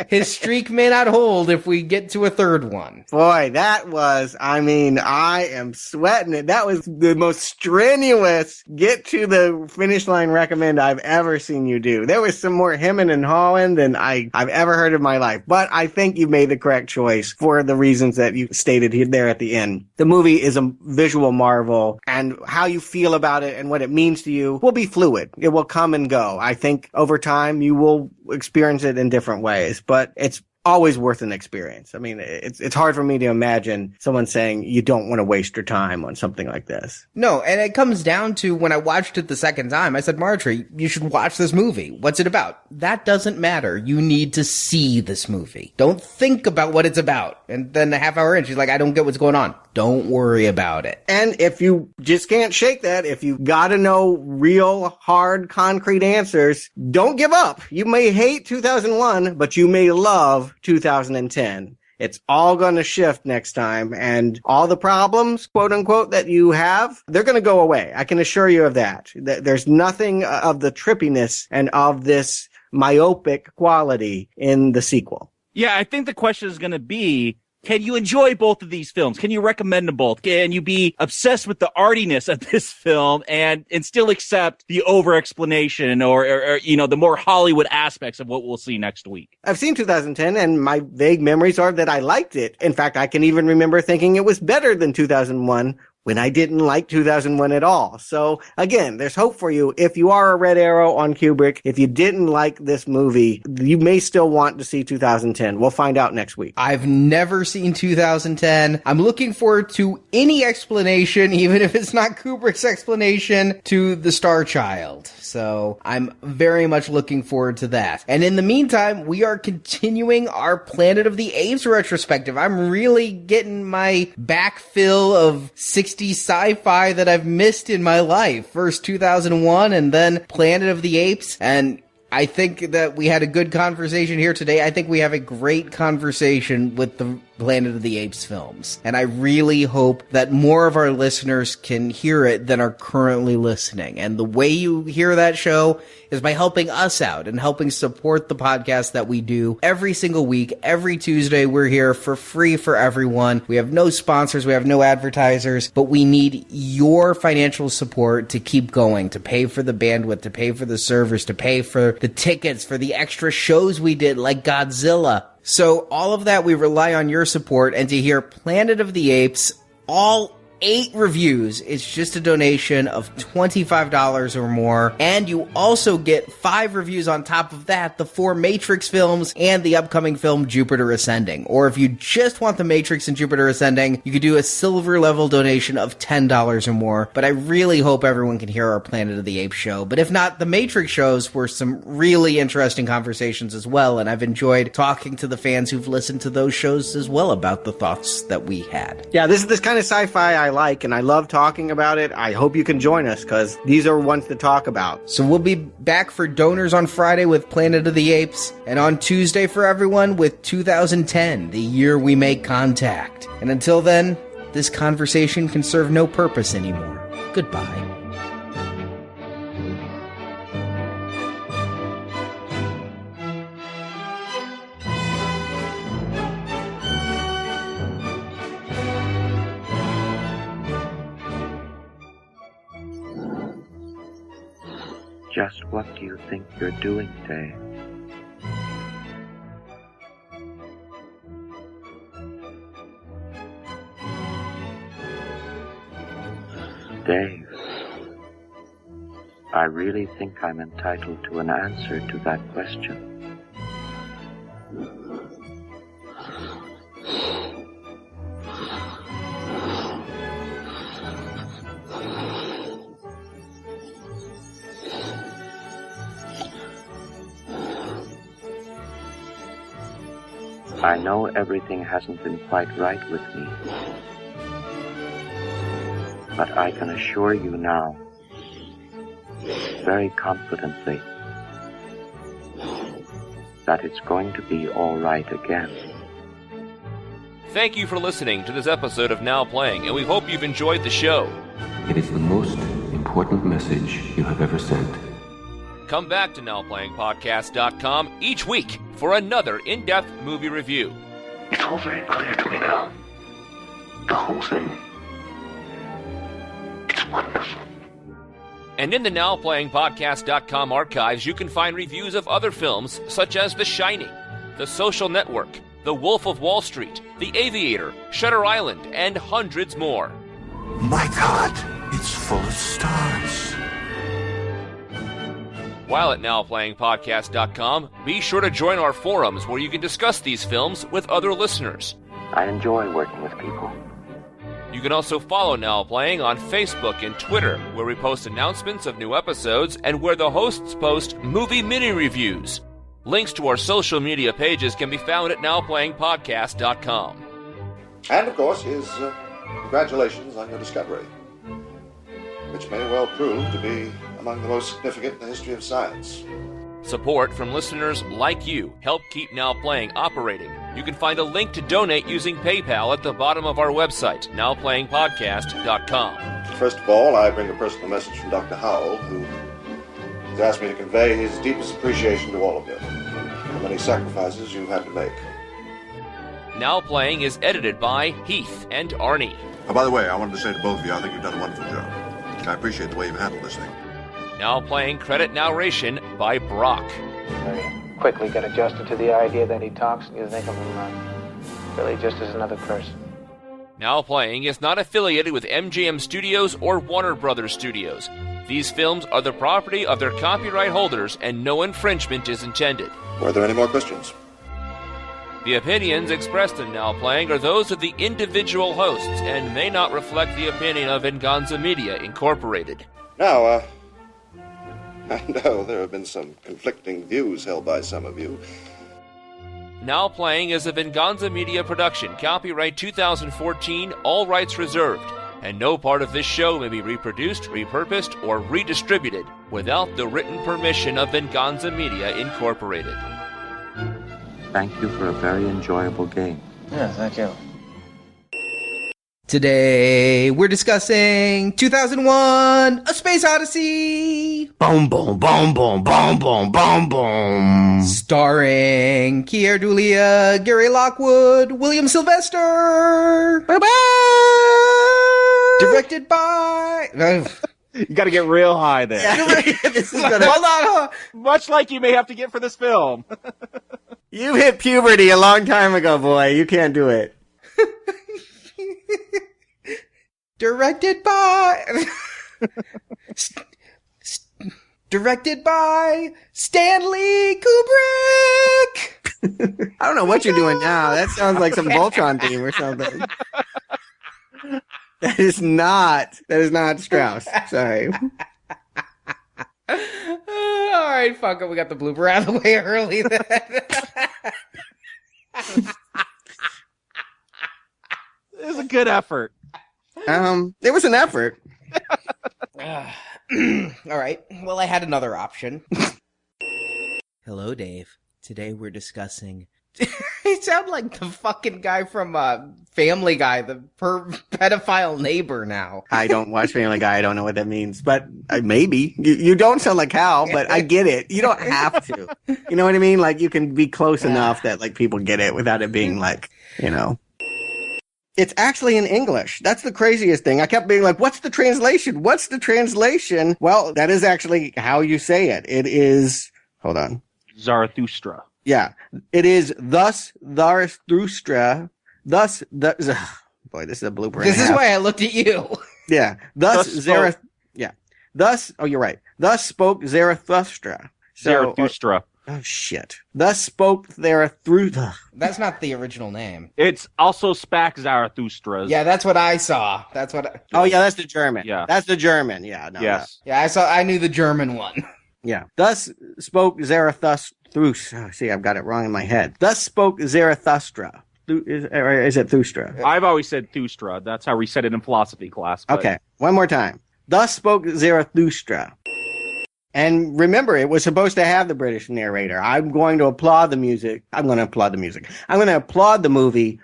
His streak may not hold if we get to a third one. Boy, that was, I am sweating it. That was the most strenuous get to the finish line recommend I've ever seen you do. There was some more hemming and hawing than I've ever heard in my life. But I think you made the correct choice for the reasons that you stated here there at the end. The movie is a visual marvel. And how you feel about it and what it means to you will be fluid. It will come and go. I think over time you will experience it in different ways, but it's always worth an experience. I mean, it's hard for me to imagine someone saying you don't want to waste your time on something like this. No, and it comes down to when I watched it the second time, I said, Marjorie, you should watch this movie. What's it about? That doesn't matter. You need to see this movie. Don't think about what it's about. And then a half hour in, she's like, I don't get what's going on. Don't worry about it. And if you just can't shake that, if you gotta know real, hard, concrete answers, don't give up. You may hate 2001, but you may love 2010. It's all going to shift next time, and all the problems, quote unquote, that you have, they're going to go away. I can assure you of that. There's nothing of the trippiness and of this myopic quality in the sequel. Yeah, I think the question is going to be, can you enjoy both of these films? Can you recommend them both? Can you be obsessed with the artiness of this film and still accept the over-explanation or the more Hollywood aspects of what we'll see next week? I've seen 2010, and my vague memories are that I liked it. In fact, I can even remember thinking it was better than 2001 when I didn't like 2001 at all. So again, there's hope for you. If you are a red arrow on Kubrick, if you didn't like this movie, you may still want to see 2010. We'll find out next week. I've never seen 2010. I'm looking forward to any explanation, even if it's not Kubrick's explanation, to The Star Child. So I'm very much looking forward to that. And in the meantime, we are continuing our Planet of the Apes retrospective. I'm really getting my backfill of 60s sci-fi that I've missed in my life. First 2001 and then Planet of the Apes. And I think that we had a good conversation here today. I think we have a great conversation with the Planet of the Apes films. And I really hope that more of our listeners can hear it than are currently listening. And the way you hear that show is by helping us out and helping support the podcast that we do every single week. Every Tuesday, we're here for free for everyone. We have no sponsors. We have no advertisers, but we need your financial support to keep going, to pay for the bandwidth, to pay for the servers, to pay for the tickets, for the extra shows we did like Godzilla. So all of that, we rely on your support, and to hear Planet of the Apes, all 8 reviews, it's just a donation of $25 or more, and you also get 5 reviews on top of that, the 4 Matrix films and the upcoming film Jupiter Ascending. Or if you just want the Matrix and Jupiter Ascending, you could do a silver level donation of $10 or more. But I really hope everyone can hear our Planet of the Apes show. But if not, the Matrix shows were some really interesting conversations as well, and I've enjoyed talking to the fans who've listened to those shows as well about the thoughts that we had. Yeah, this is this kind of sci-fi I like, and I love talking about it. I hope you can join us, because these are ones to talk about. So we'll be back for Donors on Friday with Planet of the Apes, and on Tuesday for everyone with 2010, the year we make contact. And until then, this conversation can serve no purpose anymore. Goodbye. Just what do you think you're doing, Dave? Dave, I really think I'm entitled to an answer to that question. I know everything hasn't been quite right with me, but I can assure you now, very confidently, that it's going to be all right again. Thank you for listening to this episode of Now Playing, and we hope you've enjoyed the show. It is the most important message you have ever sent. Come back to NowPlayingPodcast.com each week for another in-depth movie review. It's all very clear to me now. The whole thing. It's wonderful. And in the NowPlayingPodcast.com archives, you can find reviews of other films such as The Shining, The Social Network, The Wolf of Wall Street, The Aviator, Shutter Island, and hundreds more. My God, it's full of stars. While at NowPlayingPodcast.com, be sure to join our forums where you can discuss these films with other listeners. I enjoy working with people. You can also follow Now Playing on Facebook and Twitter, where we post announcements of new episodes and where the hosts post movie mini-reviews. Links to our social media pages can be found at NowPlayingPodcast.com. And, of course, his congratulations on your discovery, which may well prove to be among the most significant in the history of science. Support from listeners like you help keep Now Playing operating. You can find a link to donate using PayPal at the bottom of our website, NowPlayingPodcast.com. First of all, I bring a personal message from Dr. Howell, who has asked me to convey his deepest appreciation to all of you for the many sacrifices you've had to make. Now Playing is edited by Heath and Arnie. Oh, by the way, I wanted to say to both of you, I think you've done a wonderful job. I appreciate the way you've handled this thing. Now Playing credit narration by Brock. Very quickly get adjusted to the idea that he talks, and you think of him really just as another person. Now Playing is not affiliated with MGM Studios or Warner Brothers Studios. These films are the property of their copyright holders, and no infringement is intended. Were there any more questions? The opinions expressed in Now Playing are those of the individual hosts and may not reflect the opinion of Venganza Media, Incorporated. Now, I know there have been some conflicting views held by some of you. Now Playing is a Venganza Media production, copyright 2014, all rights reserved, and no part of this show may be reproduced, repurposed, or redistributed without the written permission of Venganza Media, Incorporated. Thank you for a very enjoyable game. Yeah, thank you. Today, we're discussing 2001, A Space Odyssey! Boom, boom, boom, boom, boom, boom, boom, boom. Starring Keir Dullea, Gary Lockwood, William Sylvester! Bye-bye! Directed by... You gotta get real high there. This is gonna... Hold on! Much like you may have to get for this film. You hit puberty a long time ago, boy. You can't do it. Directed by... Directed by Stanley Kubrick! I don't know what you're doing now. That sounds like some Voltron theme or something. That is not Strauss. Sorry. Alright, fuck it. We got the blooper out of the way early then. It was a good effort. It was an effort. All right. Well, I had another option. Hello, Dave. Today we're discussing... You sound like the fucking guy from Family Guy, the pedophile neighbor now. I don't watch Family Guy. I don't know what that means, but maybe. You don't sound like Hal, but I get it. You don't have to. You know what I mean? Like, you can be close enough that, like, people get it without it being, like, you know. It's actually in English. That's the craziest thing. I kept being like, what's the translation? What's the translation? Well, that is actually how you say it. It is, hold on. Zarathustra. Yeah. It is thus Zarathustra. Boy, this is a blooper. This is why I looked at you. Yeah. Thus Zarathustra. Yeah. Thus, oh, you're right. Thus spoke Zarathustra. Zarathustra. Oh, shit. Thus spoke Zarathustra. That's not the original name. It's also Spack Zarathustra. Yeah, that's what I saw. Oh, yeah, that's the German. Yeah. That's the German. Yeah. No, yes. No. Yeah, I knew the German one. Yeah. Thus spoke Zarathustra. Oh, see, I've got it wrong in my head. Thus spoke Zarathustra. Is it Thustra? I've always said Thustra. That's how we said it in philosophy class. But... Okay. One more time. Thus spoke Zarathustra. And remember, it was supposed to have the British narrator. I'm going to applaud the music. I'm going to applaud the movie.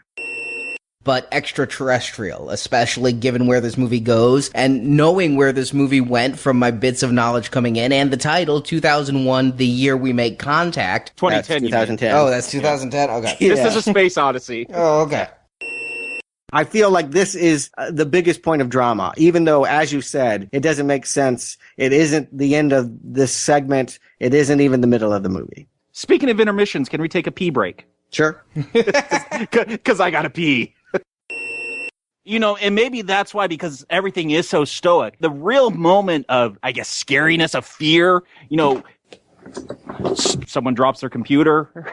But extraterrestrial, especially given where this movie goes and knowing where this movie went from my bits of knowledge coming in and the title, 2001, the year we make contact. 2010. 2010. Oh, that's 2010? Okay. Yeah. This is a Space Odyssey. Oh, okay. I feel like this is the biggest point of drama, even though, as you said, it doesn't make sense. It isn't the end of this segment. It isn't even the middle of the movie. Speaking of intermissions, can we take a pee break? Sure. Because I gotta pee. You know, and maybe that's why, because everything is so stoic. The real moment of, I guess, scariness, of fear, you know, someone drops their computer.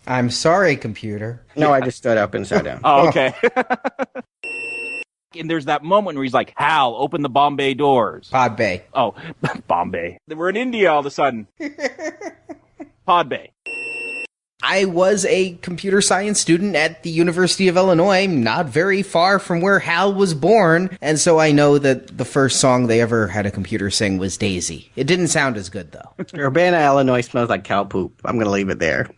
I'm sorry, computer. No, I just stood up and sat down. Oh, okay. And there's that moment where he's like, Hal, open the Bombay doors. Pod Bay. Oh, Bombay. We're in India all of a sudden. Pod Bay. I was a computer science student at the University of Illinois, not very far from where Hal was born, and so I know that the first song they ever had a computer sing was Daisy. It didn't sound as good, though. Urbana, Illinois smells like cow poop. I'm going to leave it there.